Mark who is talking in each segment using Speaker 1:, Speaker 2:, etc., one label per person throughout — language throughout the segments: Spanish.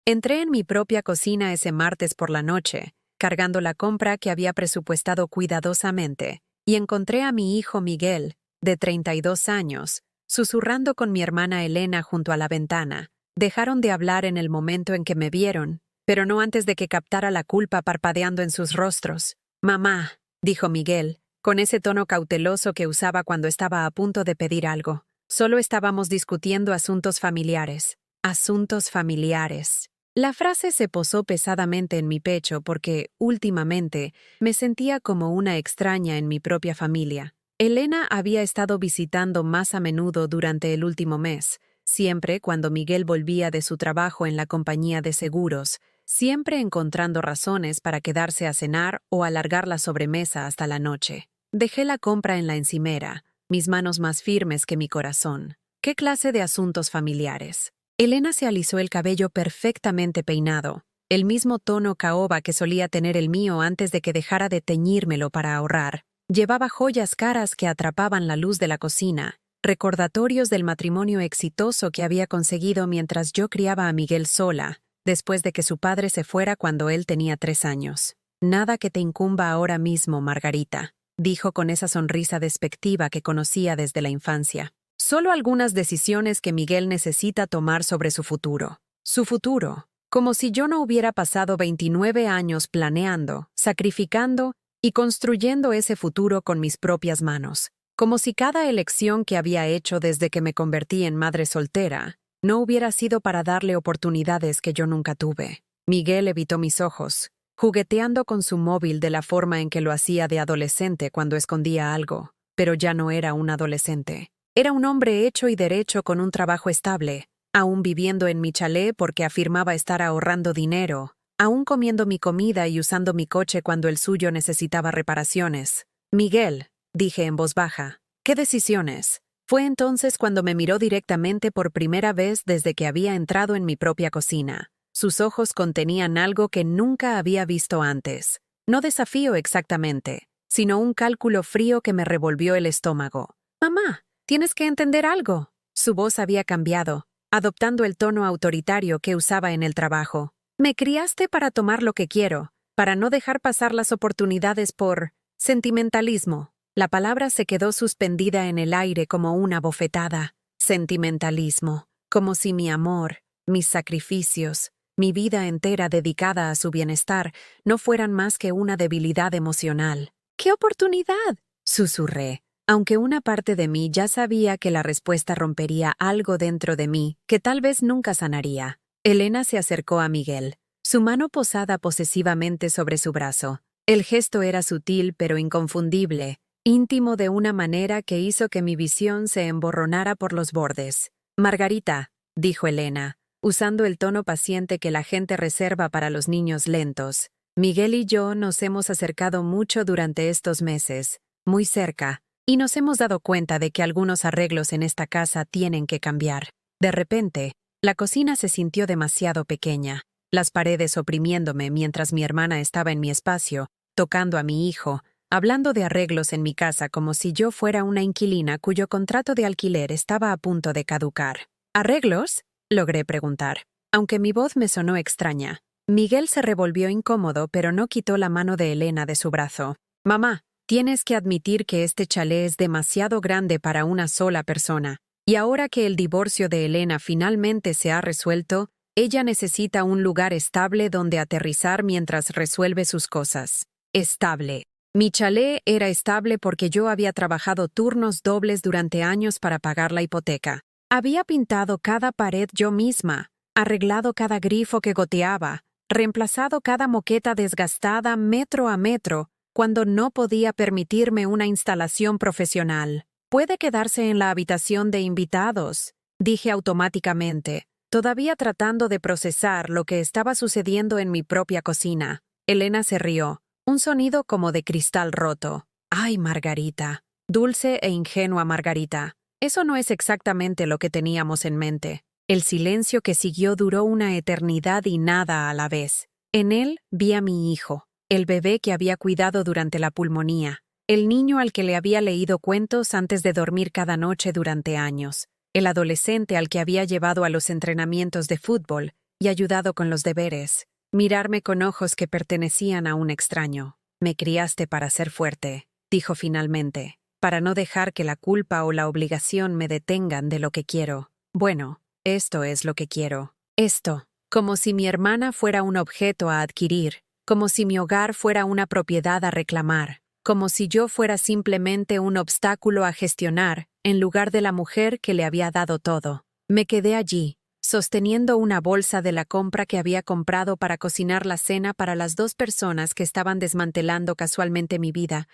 Speaker 1: Entré en mi propia cocina ese martes por la noche, cargando la compra que había presupuestado cuidadosamente, y encontré a mi hijo Miguel, de 32 años, susurrando con mi hermana Elena junto a la ventana. Dejaron de hablar en el momento en que me vieron, pero no antes de que captara la culpa parpadeando en sus rostros. «Mamá», dijo Miguel, con ese tono cauteloso que usaba cuando estaba a punto de pedir algo. Solo estábamos discutiendo asuntos familiares. Asuntos familiares. La frase se posó pesadamente en mi pecho porque, últimamente, me sentía como una extraña en mi propia familia. Elena había estado visitando más a menudo durante el último mes, siempre cuando Miguel volvía de su trabajo en la compañía de seguros, siempre encontrando razones para quedarse a cenar o alargar la sobremesa hasta la noche. Dejé la compra en la encimera, mis manos más firmes que mi corazón. ¿Qué clase de asuntos familiares? Elena se alisó el cabello perfectamente peinado, el mismo tono caoba que solía tener el mío antes de que dejara de teñírmelo para ahorrar. Llevaba joyas caras que atrapaban la luz de la cocina, recordatorios del matrimonio exitoso que había conseguido mientras yo criaba a Miguel sola, después de que su padre se fuera cuando él tenía 3 años. «Nada que te incumba ahora mismo, Margarita», dijo con esa sonrisa despectiva que conocía desde la infancia. «Solo algunas decisiones que Miguel necesita tomar sobre su futuro. Su futuro, como si yo no hubiera pasado 29 años planeando, sacrificando y construyendo ese futuro con mis propias manos. Como si cada elección que había hecho desde que me convertí en madre soltera no hubiera sido para darle oportunidades que yo nunca tuve». Miguel evitó mis ojos, jugueteando con su móvil de la forma en que lo hacía de adolescente cuando escondía algo, pero ya no era un adolescente. Era un hombre hecho y derecho con un trabajo estable, aún viviendo en mi chalet porque afirmaba estar ahorrando dinero, aún comiendo mi comida y usando mi coche cuando el suyo necesitaba reparaciones. «Miguel», dije en voz baja, «¿qué decisiones?». Fue entonces cuando me miró directamente por primera vez desde que había entrado en mi propia cocina. Sus ojos contenían algo que nunca había visto antes. No desafío exactamente, sino un cálculo frío que me revolvió el estómago. «Mamá, tienes que entender algo». Su voz había cambiado, adoptando el tono autoritario que usaba en el trabajo. «Me criaste para tomar lo que quiero, para no dejar pasar las oportunidades por sentimentalismo». La palabra se quedó suspendida en el aire como una bofetada. Sentimentalismo, como si mi amor, mis sacrificios, mi vida entera dedicada a su bienestar no fueran más que una debilidad emocional. «¿Qué oportunidad?», susurré, aunque una parte de mí ya sabía que la respuesta rompería algo dentro de mí que tal vez nunca sanaría. Elena se acercó a Miguel, su mano posada posesivamente sobre su brazo. El gesto era sutil pero inconfundible, íntimo de una manera que hizo que mi visión se emborronara por los bordes. «Margarita», dijo Elena, usando el tono paciente que la gente reserva para los niños lentos. «Miguel y yo nos hemos acercado mucho durante estos meses, muy cerca, y nos hemos dado cuenta de que algunos arreglos en esta casa tienen que cambiar». De repente, la cocina se sintió demasiado pequeña, las paredes oprimiéndome mientras mi hermana estaba en mi espacio, tocando a mi hijo, hablando de arreglos en mi casa como si yo fuera una inquilina cuyo contrato de alquiler estaba a punto de caducar. «¿Arreglos?», logré preguntar, aunque mi voz me sonó extraña. Miguel se revolvió incómodo, pero no quitó la mano de Elena de su brazo. «Mamá, tienes que admitir que este chalet es demasiado grande para una sola persona. Y ahora que el divorcio de Elena finalmente se ha resuelto, ella necesita un lugar estable donde aterrizar mientras resuelve sus cosas». Estable. Mi chalet era estable porque yo había trabajado turnos dobles durante años para pagar la hipoteca. Había pintado cada pared yo misma, arreglado cada grifo que goteaba, reemplazado cada moqueta desgastada metro a metro, cuando no podía permitirme una instalación profesional. «Puede quedarse en la habitación de invitados», dije automáticamente, todavía tratando de procesar lo que estaba sucediendo en mi propia cocina. Elena se rió, un sonido como de cristal roto. «Ay, Margarita, dulce e ingenua Margarita, eso no es exactamente lo que teníamos en mente». El silencio que siguió duró una eternidad y nada a la vez. En él vi a mi hijo, el bebé que había cuidado durante la pulmonía, el niño al que le había leído cuentos antes de dormir cada noche durante años, el adolescente al que había llevado a los entrenamientos de fútbol, y ayudado con los deberes, mirarme con ojos que pertenecían a un extraño. Me criaste para ser fuerte, dijo finalmente, para no dejar que la culpa o la obligación me detengan de lo que quiero. Bueno, esto es lo que quiero. Esto, como si mi hermana fuera un objeto a adquirir, como si mi hogar fuera una propiedad a reclamar, como si yo fuera simplemente un obstáculo a gestionar, en lugar de la mujer que le había dado todo. Me quedé allí, sosteniendo una bolsa de la compra que había comprado para cocinar la cena para las 2 personas que estaban desmantelando casualmente mi vida,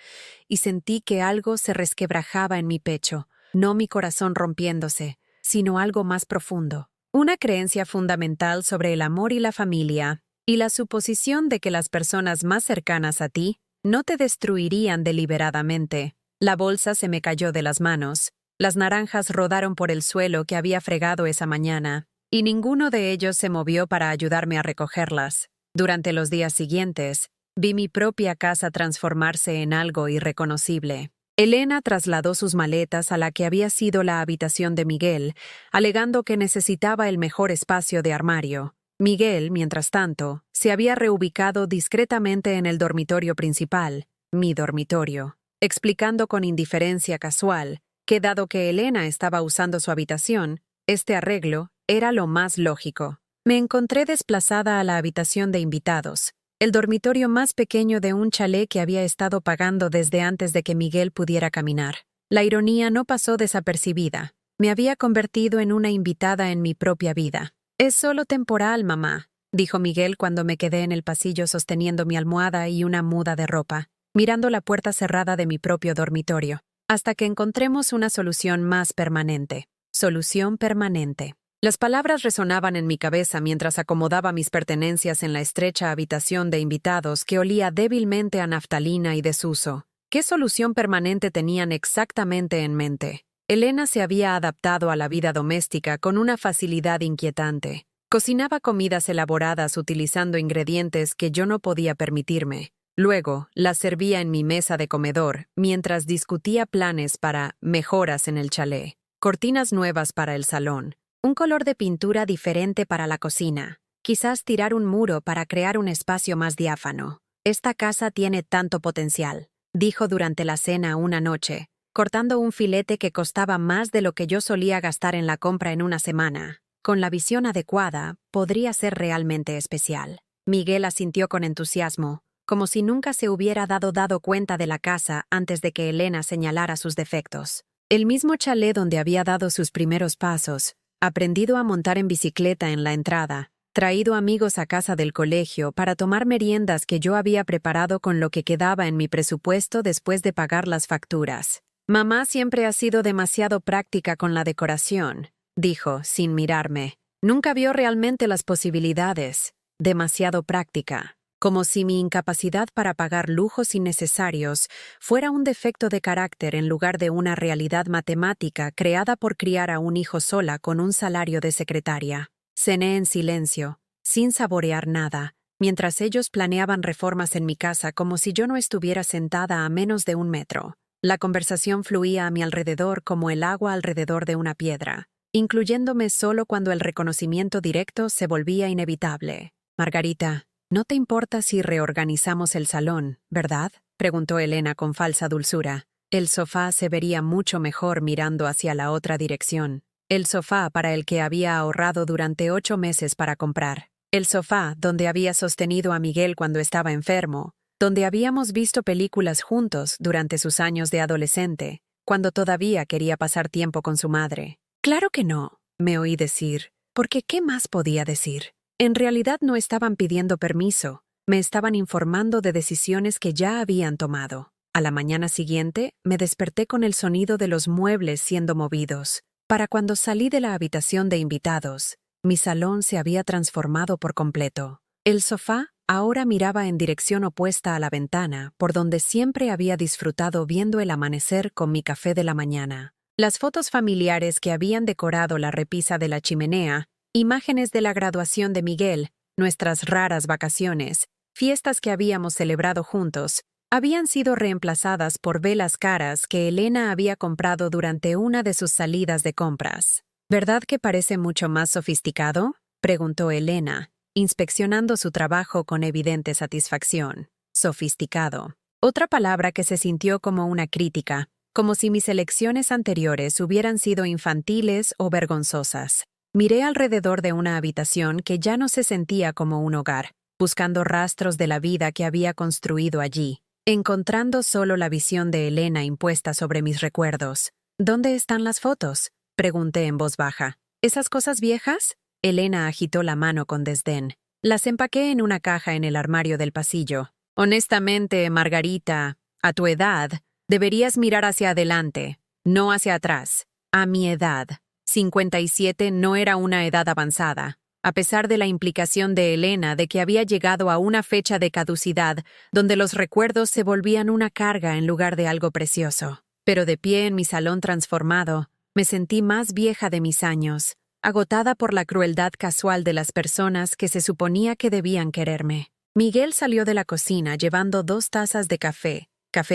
Speaker 1: y sentí que algo se resquebrajaba en mi pecho, no mi corazón rompiéndose, sino algo más profundo. Una creencia fundamental sobre el amor y la familia, y la suposición de que las personas más cercanas a ti no te destruirían deliberadamente. La bolsa se me cayó de las manos, las naranjas rodaron por el suelo que había fregado esa mañana, y ninguno de ellos se movió para ayudarme a recogerlas. Durante los días siguientes, vi mi propia casa transformarse en algo irreconocible. Elena trasladó sus maletas a la que había sido la habitación de Miguel, alegando que necesitaba el mejor espacio de armario. Miguel, mientras tanto, se había reubicado discretamente en el dormitorio principal, mi dormitorio, explicando con indiferencia casual que, dado que Elena estaba usando su habitación, este arreglo era lo más lógico. Me encontré desplazada a la habitación de invitados, el dormitorio más pequeño de un chalet que había estado pagando desde antes de que Miguel pudiera caminar. La ironía no pasó desapercibida. Me había convertido en una invitada en mi propia vida. «Es solo temporal, mamá», dijo Miguel cuando me quedé en el pasillo sosteniendo mi almohada y una muda de ropa, mirando la puerta cerrada de mi propio dormitorio, hasta que encontremos una solución más permanente. Solución permanente. Las palabras resonaban en mi cabeza mientras acomodaba mis pertenencias en la estrecha habitación de invitados que olía débilmente a naftalina y desuso. ¿Qué solución permanente tenían exactamente en mente? Elena se había adaptado a la vida doméstica con una facilidad inquietante. Cocinaba comidas elaboradas utilizando ingredientes que yo no podía permitirme. Luego, las servía en mi mesa de comedor mientras discutía planes para mejoras en el chalet, cortinas nuevas para el salón, un color de pintura diferente para la cocina, quizás tirar un muro para crear un espacio más diáfano. «Esta casa tiene tanto potencial», dijo durante la cena una noche, cortando un filete que costaba más de lo que yo solía gastar en la compra en una semana. Con la visión adecuada, podría ser realmente especial. Miguel asintió con entusiasmo, como si nunca se hubiera dado cuenta de la casa antes de que Elena señalara sus defectos. El mismo chalet donde había dado sus primeros pasos, aprendido a montar en bicicleta en la entrada, traído amigos a casa del colegio para tomar meriendas que yo había preparado con lo que quedaba en mi presupuesto después de pagar las facturas. «Mamá siempre ha sido demasiado práctica con la decoración», dijo, sin mirarme. «Nunca vio realmente las posibilidades. Demasiado práctica. Como si mi incapacidad para pagar lujos innecesarios fuera un defecto de carácter en lugar de una realidad matemática creada por criar a un hijo sola con un salario de secretaria». Cené en silencio, sin saborear nada, mientras ellos planeaban reformas en mi casa como si yo no estuviera sentada a menos de 1 metro. La conversación fluía a mi alrededor como el agua alrededor de una piedra, incluyéndome solo cuando el reconocimiento directo se volvía inevitable. «Margarita, no te importa si reorganizamos el salón, ¿verdad?», preguntó Elena con falsa dulzura. El sofá se vería mucho mejor mirando hacia la otra dirección. El sofá para el que había ahorrado durante 8 meses para comprar. El sofá donde había sostenido a Miguel cuando estaba enfermo, donde habíamos visto películas juntos durante sus años de adolescente, cuando todavía quería pasar tiempo con su madre. «Claro que no», me oí decir, porque ¿qué más podía decir? En realidad no estaban pidiendo permiso, me estaban informando de decisiones que ya habían tomado. A la mañana siguiente, me desperté con el sonido de los muebles siendo movidos. Para cuando salí de la habitación de invitados, mi salón se había transformado por completo. El sofá ahora miraba en dirección opuesta a la ventana, por donde siempre había disfrutado viendo el amanecer con mi café de la mañana. Las fotos familiares que habían decorado la repisa de la chimenea, imágenes de la graduación de Miguel, nuestras raras vacaciones, fiestas que habíamos celebrado juntos, habían sido reemplazadas por velas caras que Elena había comprado durante una de sus salidas de compras. «¿Verdad que parece mucho más sofisticado?», preguntó Elena, inspeccionando su trabajo con evidente satisfacción. Sofisticado. Otra palabra que se sintió como una crítica, como si mis elecciones anteriores hubieran sido infantiles o vergonzosas. Miré alrededor de una habitación que ya no se sentía como un hogar, buscando rastros de la vida que había construido allí, encontrando solo la visión de Elena impuesta sobre mis recuerdos. ¿Dónde están las fotos?, pregunté en voz baja. ¿Esas cosas viejas? Elena agitó la mano con desdén. Las empaqué en una caja en el armario del pasillo. Honestamente, Margarita, a tu edad, deberías mirar hacia adelante, no hacia atrás. A mi edad, 57 no era una edad avanzada, a pesar de la implicación de Elena de que había llegado a una fecha de caducidad donde los recuerdos se volvían una carga en lugar de algo precioso. Pero de pie en mi salón transformado, me sentí más vieja de mis años, agotada por la crueldad casual de las personas que se suponía que debían quererme. Miguel salió de la cocina llevando 2 tazas de café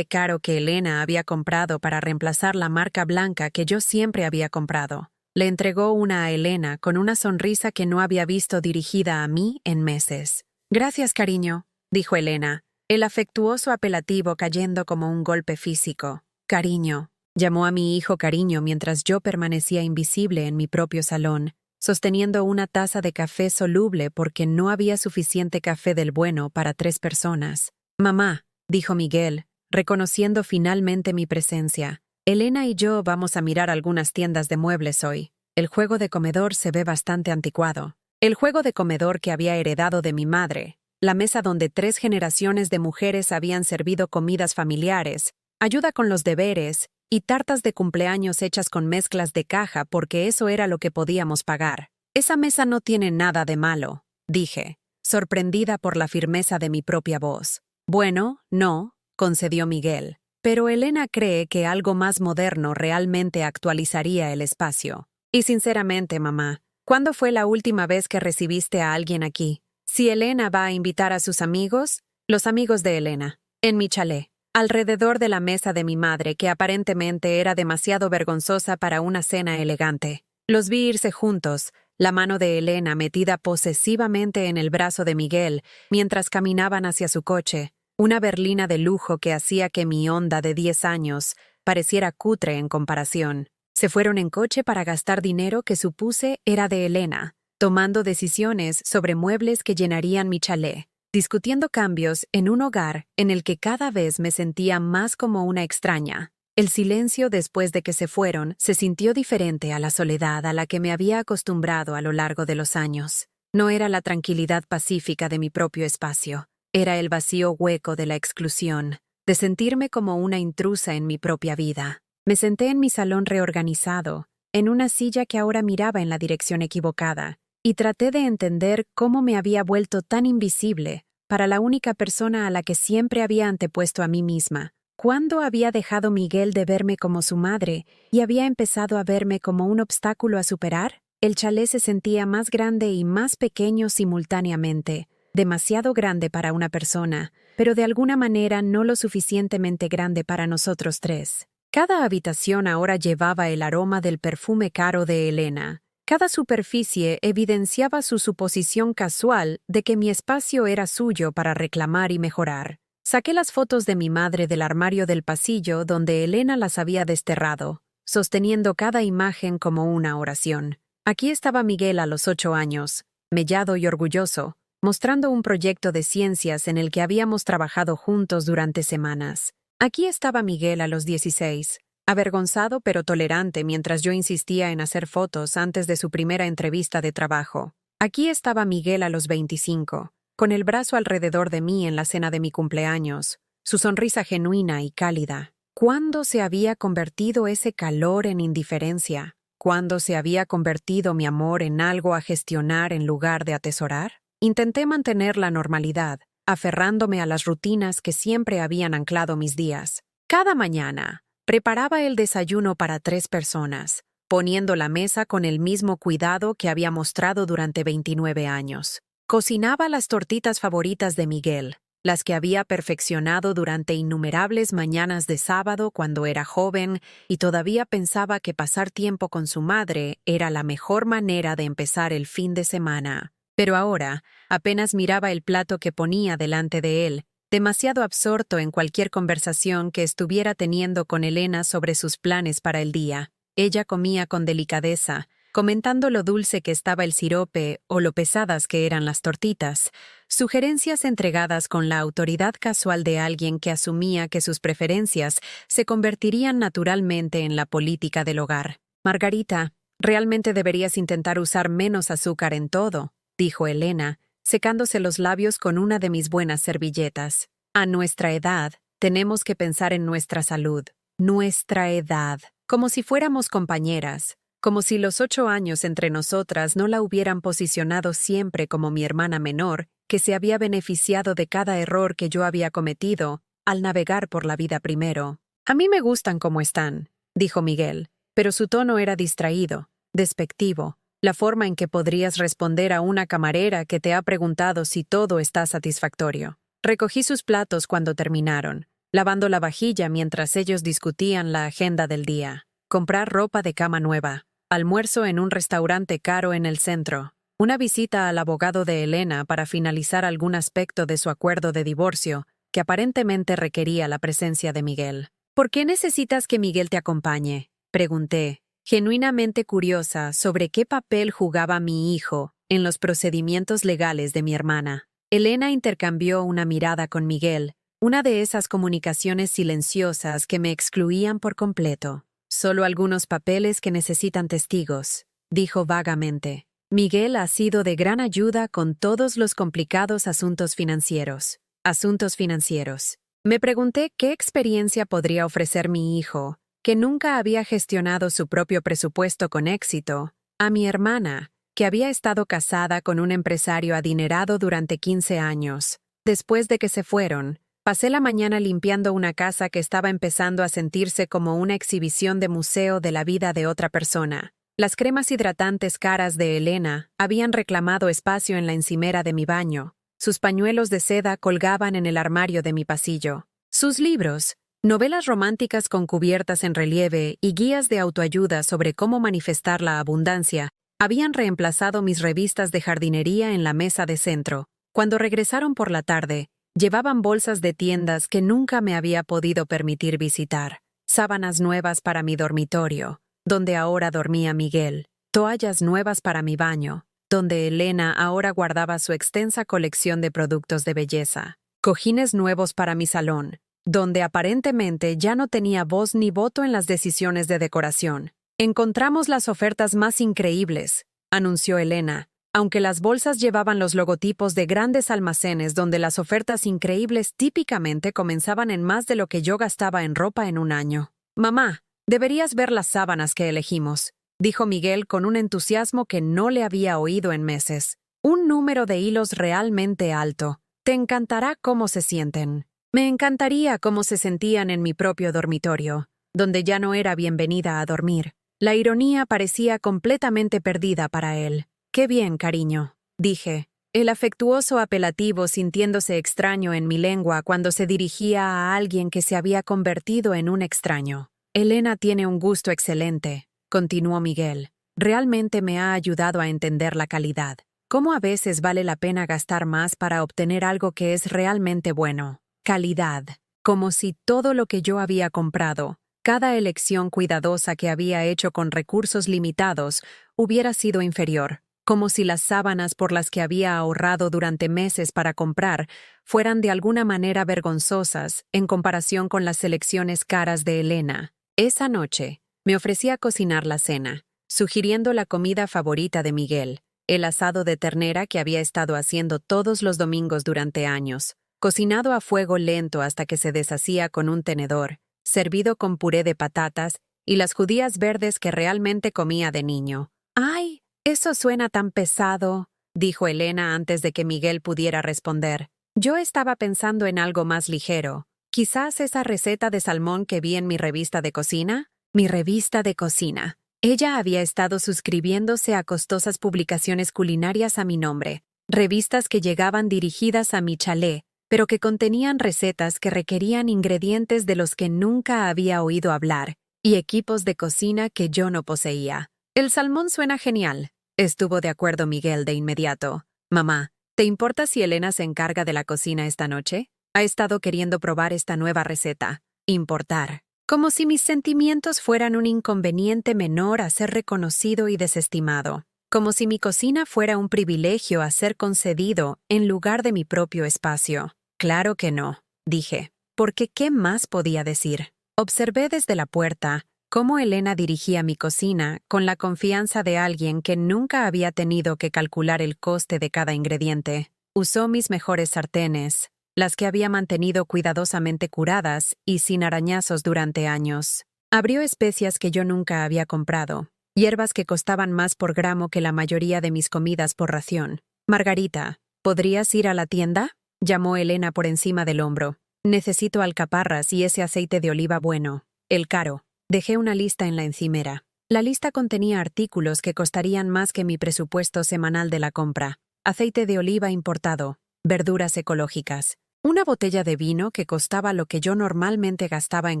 Speaker 1: caro que Elena había comprado para reemplazar la marca blanca que yo siempre había comprado. Le entregó una a Elena con una sonrisa que no había visto dirigida a mí en meses. «Gracias, cariño», dijo Elena, el afectuoso apelativo cayendo como un golpe físico. «Cariño», llamó a mi hijo cariño mientras yo permanecía invisible en mi propio salón, sosteniendo una taza de café soluble porque no había suficiente café del bueno para 3 personas. «Mamá», dijo Miguel, reconociendo finalmente mi presencia. «Elena y yo vamos a mirar algunas tiendas de muebles hoy. El juego de comedor se ve bastante anticuado. El juego de comedor que había heredado de mi madre, la mesa donde 3 generaciones de mujeres habían servido comidas familiares, ayuda con los deberes y tartas de cumpleaños hechas con mezclas de caja porque eso era lo que podíamos pagar. Esa mesa no tiene nada de malo», dije, sorprendida por la firmeza de mi propia voz. «Bueno, no», concedió Miguel, «pero Elena cree que algo más moderno realmente actualizaría el espacio. Y sinceramente, mamá, ¿cuándo fue la última vez que recibiste a alguien aquí? Si Elena va a invitar a sus amigos, los amigos de Elena, en mi chalet, alrededor de la mesa de mi madre que aparentemente era demasiado vergonzosa para una cena elegante. Los vi irse juntos, la mano de Elena metida posesivamente en el brazo de Miguel mientras caminaban hacia su coche, una berlina de lujo que hacía que mi onda de 10 años pareciera cutre en comparación. Se fueron en coche para gastar dinero que supuse era de Elena, tomando decisiones sobre muebles que llenarían mi chalet, discutiendo cambios en un hogar en el que cada vez me sentía más como una extraña. El silencio después de que se fueron se sintió diferente a la soledad a la que me había acostumbrado a lo largo de los años. No era la tranquilidad pacífica de mi propio espacio, era el vacío hueco de la exclusión, de sentirme como una intrusa en mi propia vida. Me senté en mi salón reorganizado, en una silla que ahora miraba en la dirección equivocada, y traté de entender cómo me había vuelto tan invisible para la única persona a la que siempre había antepuesto a mí misma. ¿Cuándo había dejado Miguel de verme como su madre y había empezado a verme como un obstáculo a superar? El chalet se sentía más grande y más pequeño simultáneamente, demasiado grande para una persona, pero de alguna manera no lo suficientemente grande para nosotros 3. Cada habitación ahora llevaba el aroma del perfume caro de Elena. Cada superficie evidenciaba su suposición casual de que mi espacio era suyo para reclamar y mejorar. Saqué las fotos de mi madre del armario del pasillo donde Elena las había desterrado, sosteniendo cada imagen como una oración. Aquí estaba Miguel a los 8 años, mellado y orgulloso, mostrando un proyecto de ciencias en el que habíamos trabajado juntos durante semanas. Aquí estaba Miguel a los 16, avergonzado pero tolerante mientras yo insistía en hacer fotos antes de su primera entrevista de trabajo. Aquí estaba Miguel a los 25, con el brazo alrededor de mí en la cena de mi cumpleaños, su sonrisa genuina y cálida. ¿Cuándo se había convertido ese calor en indiferencia? ¿Cuándo se había convertido mi amor en algo a gestionar en lugar de atesorar? Intenté mantener la normalidad, aferrándome a las rutinas que siempre habían anclado mis días. Cada mañana, preparaba el desayuno para 3 personas, poniendo la mesa con el mismo cuidado que había mostrado durante 29 años. Cocinaba las tortitas favoritas de Miguel, las que había perfeccionado durante innumerables mañanas de sábado cuando era joven y todavía pensaba que pasar tiempo con su madre era la mejor manera de empezar el fin de semana. Pero ahora, apenas miraba el plato que ponía delante de él, demasiado absorto en cualquier conversación que estuviera teniendo con Elena sobre sus planes para el día. Ella comía con delicadeza, comentando lo dulce que estaba el sirope o lo pesadas que eran las tortitas, sugerencias entregadas con la autoridad casual de alguien que asumía que sus preferencias se convertirían naturalmente en la política del hogar. Margarita, realmente deberías intentar usar menos azúcar en todo, dijo Elena, secándose los labios con una de mis buenas servilletas. A nuestra edad, tenemos que pensar en nuestra salud. Nuestra edad, como si fuéramos compañeras. Como si los 8 años entre nosotras no la hubieran posicionado siempre como mi hermana menor, que se había beneficiado de cada error que yo había cometido al navegar por la vida primero. A mí me gustan como están, dijo Miguel, pero su tono era distraído, despectivo, la forma en que podrías responder a una camarera que te ha preguntado si todo está satisfactorio. Recogí sus platos cuando terminaron, lavando la vajilla mientras ellos discutían la agenda del día. Comprar ropa de cama nueva. Almuerzo en un restaurante caro en el centro. Una visita al abogado de Elena para finalizar algún aspecto de su acuerdo de divorcio, que aparentemente requería la presencia de Miguel. ¿Por qué necesitas que Miguel te acompañe?, pregunté, genuinamente curiosa sobre qué papel jugaba mi hijo en los procedimientos legales de mi hermana. Elena intercambió una mirada con Miguel, una de esas comunicaciones silenciosas que me excluían por completo. Solo algunos papeles que necesitan testigos, dijo vagamente. Miguel ha sido de gran ayuda con todos los complicados asuntos financieros. Asuntos financieros. Me pregunté qué experiencia podría ofrecer mi hijo, que nunca había gestionado su propio presupuesto con éxito, a mi hermana, que había estado casada con un empresario adinerado durante 15 años. Después de que se fueron, pasé la mañana limpiando una casa que estaba empezando a sentirse como una exhibición de museo de la vida de otra persona. Las cremas hidratantes caras de Elena habían reclamado espacio en la encimera de mi baño. Sus pañuelos de seda colgaban en el armario de mi pasillo. Sus libros, novelas románticas con cubiertas en relieve y guías de autoayuda sobre cómo manifestar la abundancia, habían reemplazado mis revistas de jardinería en la mesa de centro. Cuando regresaron por la tarde, llevaban bolsas de tiendas que nunca me había podido permitir visitar, sábanas nuevas para mi dormitorio, donde ahora dormía Miguel, toallas nuevas para mi baño, donde Elena ahora guardaba su extensa colección de productos de belleza, cojines nuevos para mi salón, donde aparentemente ya no tenía voz ni voto en las decisiones de decoración. Encontramos las ofertas más increíbles, anunció Elena, aunque las bolsas llevaban los logotipos de grandes almacenes donde las ofertas increíbles típicamente comenzaban en más de lo que yo gastaba en ropa en un año. Mamá, deberías ver las sábanas que elegimos, dijo Miguel con un entusiasmo que no le había oído en meses. Un número de hilos realmente alto. Te encantará cómo se sienten. Me encantaría cómo se sentían en mi propio dormitorio, donde ya no era bienvenida a dormir. La ironía parecía completamente perdida para él. «Qué bien, cariño», dije, el afectuoso apelativo sintiéndose extraño en mi lengua cuando se dirigía a alguien que se había convertido en un extraño. «Elena tiene un gusto excelente», continuó Miguel. «Realmente me ha ayudado a entender la calidad. Cómo a veces vale la pena gastar más para obtener algo que es realmente bueno. Calidad. Como si todo lo que yo había comprado, cada elección cuidadosa que había hecho con recursos limitados, hubiera sido inferior. Como si las sábanas por las que había ahorrado durante meses para comprar fueran de alguna manera vergonzosas en comparación con las selecciones caras de Elena. Esa noche, me ofrecí a cocinar la cena, sugiriendo la comida favorita de Miguel, el asado de ternera que había estado haciendo todos los domingos durante años, cocinado a fuego lento hasta que se deshacía con un tenedor, servido con puré de patatas y las judías verdes que realmente comía de niño. ¡Ay! Eso suena tan pesado, dijo Elena antes de que Miguel pudiera responder. Yo estaba pensando en algo más ligero. Quizás esa receta de salmón que vi en mi revista de cocina. Mi revista de cocina. Ella había estado suscribiéndose a costosas publicaciones culinarias a mi nombre, revistas que llegaban dirigidas a mi chalet, pero que contenían recetas que requerían ingredientes de los que nunca había oído hablar y equipos de cocina que yo no poseía. El salmón suena genial. Estuvo de acuerdo Miguel de inmediato. Mamá, ¿te importa si Elena se encarga de la cocina esta noche? Ha estado queriendo probar esta nueva receta. Importar. Como si mis sentimientos fueran un inconveniente menor a ser reconocido y desestimado. Como si mi cocina fuera un privilegio a ser concedido en lugar de mi propio espacio. Claro que no, dije, porque ¿qué más podía decir? Observé desde la puerta cómo Elena dirigía mi cocina con la confianza de alguien que nunca había tenido que calcular el coste de cada ingrediente. Usó mis mejores sartenes, las que había mantenido cuidadosamente curadas y sin arañazos durante años. Abrió especias que yo nunca había comprado, hierbas que costaban más por gramo que la mayoría de mis comidas por ración. Margarita, ¿podrías ir a la tienda? Llamó Elena por encima del hombro. Necesito alcaparras y ese aceite de oliva bueno. El caro. Dejé una lista en la encimera. La lista contenía artículos que costarían más que mi presupuesto semanal de la compra. Aceite de oliva importado, verduras ecológicas, una botella de vino que costaba lo que yo normalmente gastaba en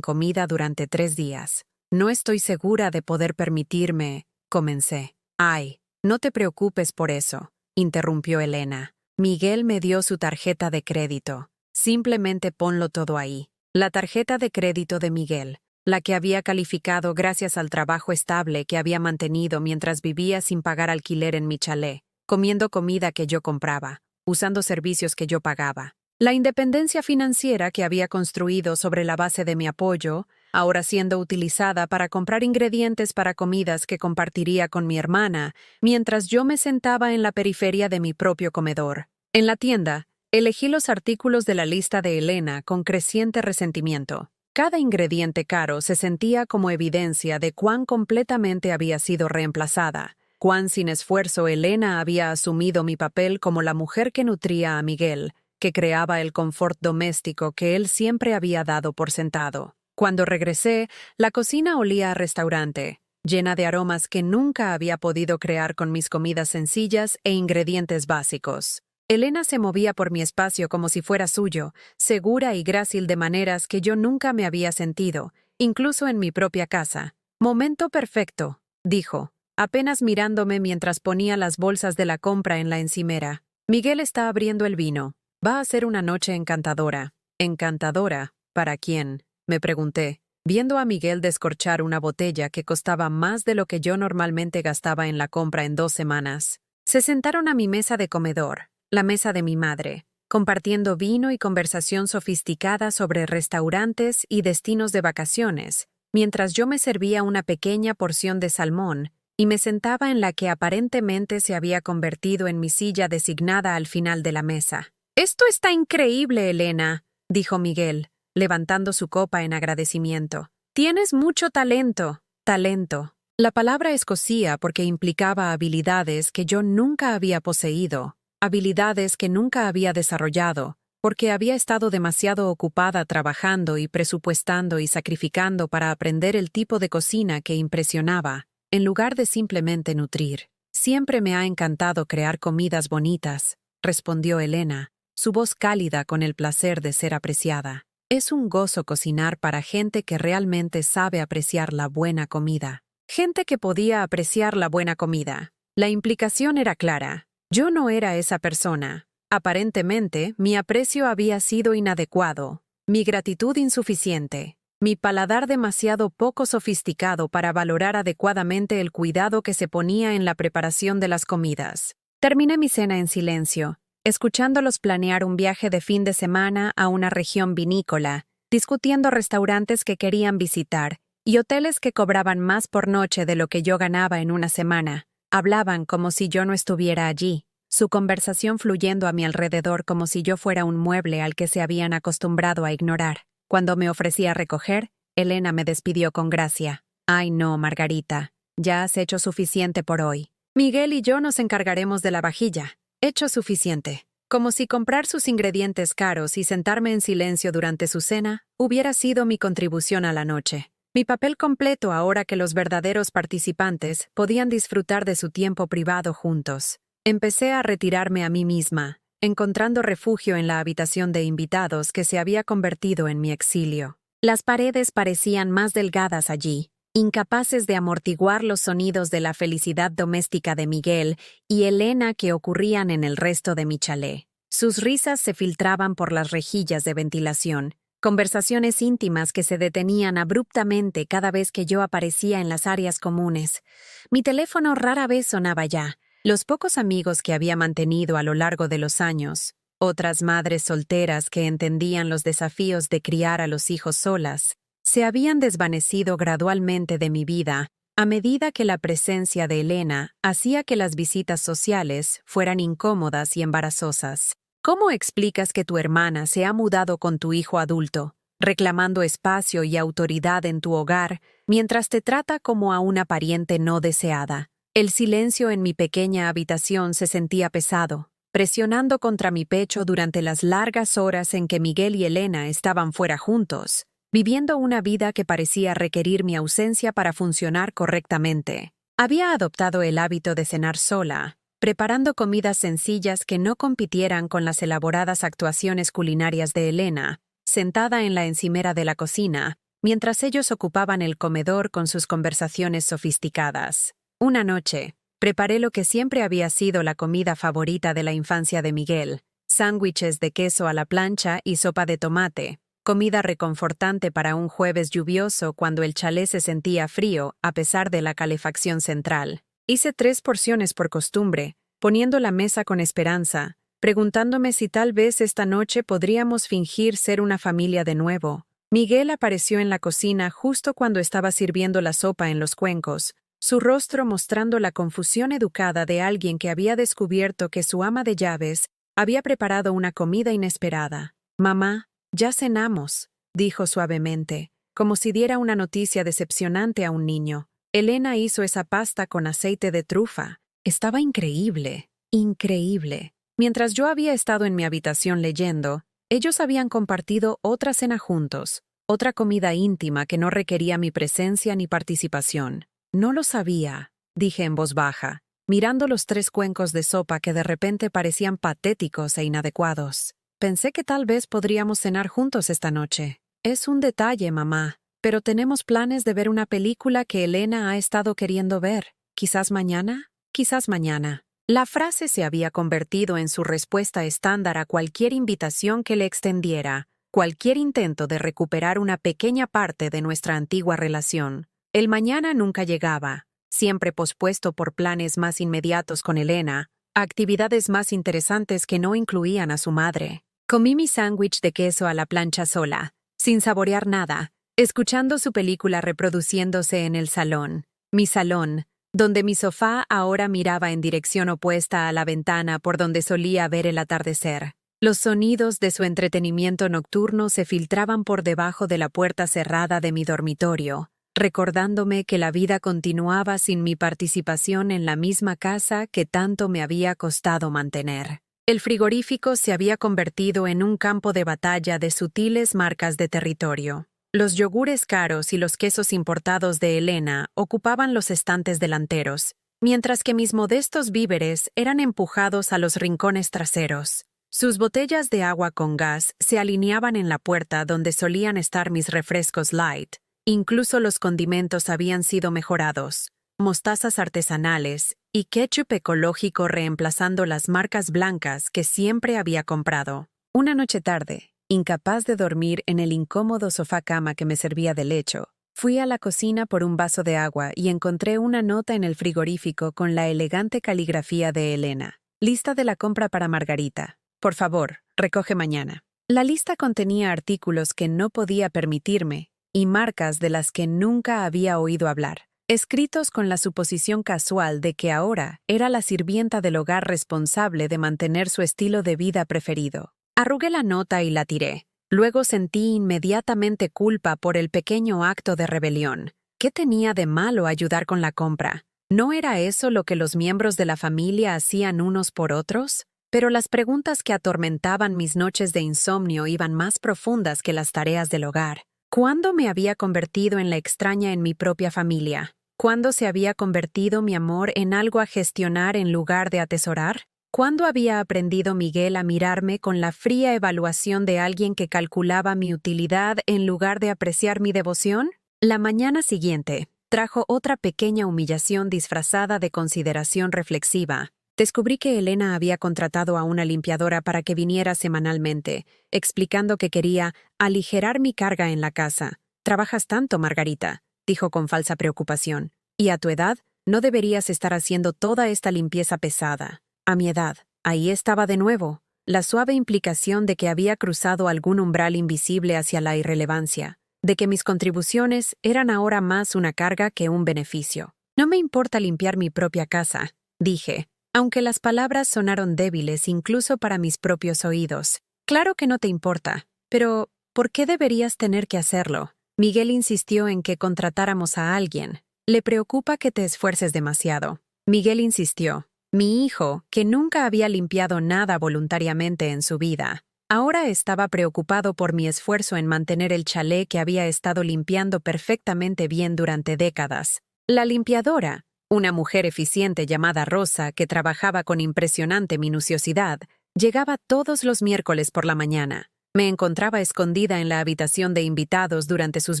Speaker 1: comida durante 3 días. No estoy segura de poder permitirme, comencé. Ay, no te preocupes por eso, interrumpió Elena. Miguel me dio su tarjeta de crédito. Simplemente ponlo todo ahí. La tarjeta de crédito de Miguel, la que había calificado gracias al trabajo estable que había mantenido mientras vivía sin pagar alquiler en mi chalet, comiendo comida que yo compraba, usando servicios que yo pagaba. La independencia financiera que había construido sobre la base de mi apoyo, ahora siendo utilizada para comprar ingredientes para comidas que compartiría con mi hermana, mientras yo me sentaba en la periferia de mi propio comedor. En la tienda, elegí los artículos de la lista de Elena con creciente resentimiento. Cada ingrediente caro se sentía como evidencia de cuán completamente había sido reemplazada, cuán sin esfuerzo Elena había asumido mi papel como la mujer que nutría a Miguel, que creaba el confort doméstico que él siempre había dado por sentado. Cuando regresé, la cocina olía a restaurante, llena de aromas que nunca había podido crear con mis comidas sencillas e ingredientes básicos. Elena se movía por mi espacio como si fuera suyo, segura y grácil de maneras que yo nunca me había sentido, incluso en mi propia casa. «Momento perfecto», dijo, apenas mirándome mientras ponía las bolsas de la compra en la encimera. «Miguel está abriendo el vino. Va a ser una noche encantadora». «¿Encantadora? ¿Para quién?», me pregunté, viendo a Miguel descorchar una botella que costaba más de lo que yo normalmente gastaba en la compra en 2 semanas. Se sentaron a mi mesa de comedor, la mesa de mi madre, compartiendo vino y conversación sofisticada sobre restaurantes y destinos de vacaciones, mientras yo me servía una pequeña porción de salmón y me sentaba en la que aparentemente se había convertido en mi silla designada al final de la mesa. «Esto está increíble, Elena», dijo Miguel, levantando su copa en agradecimiento. «Tienes mucho talento». Talento. La palabra escocía porque implicaba habilidades que yo nunca había poseído, habilidades que nunca había desarrollado, porque había estado demasiado ocupada trabajando y presupuestando y sacrificando para aprender el tipo de cocina que impresionaba, en lugar de simplemente nutrir. «Siempre me ha encantado crear comidas bonitas», respondió Elena, su voz cálida con el placer de ser apreciada. «Es un gozo cocinar para gente que realmente sabe apreciar la buena comida». Gente que podía apreciar la buena comida. La implicación era clara. Yo no era esa persona. Aparentemente, mi aprecio había sido inadecuado, mi gratitud insuficiente, mi paladar demasiado poco sofisticado para valorar adecuadamente el cuidado que se ponía en la preparación de las comidas. Terminé mi cena en silencio, escuchándolos planear un viaje de fin de semana a una región vinícola, discutiendo restaurantes que querían visitar y hoteles que cobraban más por noche de lo que yo ganaba en una semana. Hablaban como si yo no estuviera allí, su conversación fluyendo a mi alrededor como si yo fuera un mueble al que se habían acostumbrado a ignorar. Cuando me ofrecí a recoger, Elena me despidió con gracia. «Ay no, Margarita, ya has hecho suficiente por hoy. Miguel y yo nos encargaremos de la vajilla. Hecho suficiente». Como si comprar sus ingredientes caros y sentarme en silencio durante su cena hubiera sido mi contribución a la noche. Mi papel completo ahora que los verdaderos participantes podían disfrutar de su tiempo privado juntos. Empecé a retirarme a mí misma, encontrando refugio en la habitación de invitados que se había convertido en mi exilio. Las paredes parecían más delgadas allí, incapaces de amortiguar los sonidos de la felicidad doméstica de Miguel y Elena que ocurrían en el resto de mi chalet. Sus risas se filtraban por las rejillas de ventilación, conversaciones íntimas que se detenían abruptamente cada vez que yo aparecía en las áreas comunes. Mi teléfono rara vez sonaba ya. Los pocos amigos que había mantenido a lo largo de los años, otras madres solteras que entendían los desafíos de criar a los hijos solas, se habían desvanecido gradualmente de mi vida a medida que la presencia de Elena hacía que las visitas sociales fueran incómodas y embarazosas. ¿Cómo explicas que tu hermana se ha mudado con tu hijo adulto, reclamando espacio y autoridad en tu hogar, mientras te trata como a una pariente no deseada? El silencio en mi pequeña habitación se sentía pesado, presionando contra mi pecho durante las largas horas en que Miguel y Elena estaban fuera juntos, viviendo una vida que parecía requerir mi ausencia para funcionar correctamente. Había adoptado el hábito de cenar sola, preparando comidas sencillas que no compitieran con las elaboradas actuaciones culinarias de Elena, sentada en la encimera de la cocina, mientras ellos ocupaban el comedor con sus conversaciones sofisticadas. Una noche, preparé lo que siempre había sido la comida favorita de la infancia de Miguel, sándwiches de queso a la plancha y sopa de tomate, comida reconfortante para un jueves lluvioso cuando el chalet se sentía frío a pesar de la calefacción central. Hice 3 porciones por costumbre, poniendo la mesa con esperanza, preguntándome si tal vez esta noche podríamos fingir ser una familia de nuevo. Miguel apareció en la cocina justo cuando estaba sirviendo la sopa en los cuencos, su rostro mostrando la confusión educada de alguien que había descubierto que su ama de llaves había preparado una comida inesperada. «Mamá, ya cenamos», dijo suavemente, como si diera una noticia decepcionante a un niño. Elena hizo esa pasta con aceite de trufa. Estaba increíble, increíble. Mientras yo había estado en mi habitación leyendo, ellos habían compartido otra cena juntos, otra comida íntima que no requería mi presencia ni participación. «No lo sabía», dije en voz baja, mirando los 3 cuencos de sopa que de repente parecían patéticos e inadecuados. «Pensé que tal vez podríamos cenar juntos esta noche». «Es un detalle, mamá, pero tenemos planes de ver una película que Elena ha estado queriendo ver. ¿Quizás mañana? Quizás mañana». La frase se había convertido en su respuesta estándar a cualquier invitación que le extendiera, cualquier intento de recuperar una pequeña parte de nuestra antigua relación. El mañana nunca llegaba, siempre pospuesto por planes más inmediatos con Elena, actividades más interesantes que no incluían a su madre. Comí mi sándwich de queso a la plancha sola, sin saborear nada, escuchando su película reproduciéndose en el salón. Mi salón, donde mi sofá ahora miraba en dirección opuesta a la ventana por donde solía ver el atardecer. Los sonidos de su entretenimiento nocturno se filtraban por debajo de la puerta cerrada de mi dormitorio, recordándome que la vida continuaba sin mi participación en la misma casa que tanto me había costado mantener. El frigorífico se había convertido en un campo de batalla de sutiles marcas de territorio. Los yogures caros y los quesos importados de Elena ocupaban los estantes delanteros, mientras que mis modestos víveres eran empujados a los rincones traseros. Sus botellas de agua con gas se alineaban en la puerta donde solían estar mis refrescos light. Incluso los condimentos habían sido mejorados, mostazas artesanales y ketchup ecológico reemplazando las marcas blancas que siempre había comprado. Una noche tarde, incapaz de dormir en el incómodo sofá-cama que me servía de lecho, fui a la cocina por un vaso de agua y encontré una nota en el frigorífico con la elegante caligrafía de Elena. «Lista de la compra para Margarita. Por favor, recoge mañana». La lista contenía artículos que no podía permitirme y marcas de las que nunca había oído hablar, escritos con la suposición casual de que ahora era la sirvienta del hogar responsable de mantener su estilo de vida preferido. Arrugué la nota y la tiré. Luego sentí inmediatamente culpa por el pequeño acto de rebelión. ¿Qué tenía de malo ayudar con la compra? ¿No era eso lo que los miembros de la familia hacían unos por otros? Pero las preguntas que atormentaban mis noches de insomnio iban más profundas que las tareas del hogar. ¿Cuándo me había convertido en la extraña en mi propia familia? ¿Cuándo se había convertido mi amor en algo a gestionar en lugar de atesorar? ¿Cuándo había aprendido Miguel a mirarme con la fría evaluación de alguien que calculaba mi utilidad en lugar de apreciar mi devoción? La mañana siguiente trajo otra pequeña humillación disfrazada de consideración reflexiva. Descubrí que Elena había contratado a una limpiadora para que viniera semanalmente, explicando que quería aligerar mi carga en la casa. «Trabajas tanto, Margarita», dijo con falsa preocupación. «Y a tu edad, no deberías estar haciendo toda esta limpieza pesada». A mi edad, ahí estaba de nuevo, la suave implicación de que había cruzado algún umbral invisible hacia la irrelevancia, de que mis contribuciones eran ahora más una carga que un beneficio. «No me importa limpiar mi propia casa», dije, aunque las palabras sonaron débiles incluso para mis propios oídos. «Claro que no te importa, pero ¿por qué deberías tener que hacerlo?» Miguel insistió en que contratáramos a alguien. «Le preocupa que te esfuerces demasiado». Miguel insistió. Mi hijo, que nunca había limpiado nada voluntariamente en su vida, ahora estaba preocupado por mi esfuerzo en mantener el chalet que había estado limpiando perfectamente bien durante décadas. La limpiadora, una mujer eficiente llamada Rosa que trabajaba con impresionante minuciosidad, llegaba todos los miércoles por la mañana. Me encontraba escondida en la habitación de invitados durante sus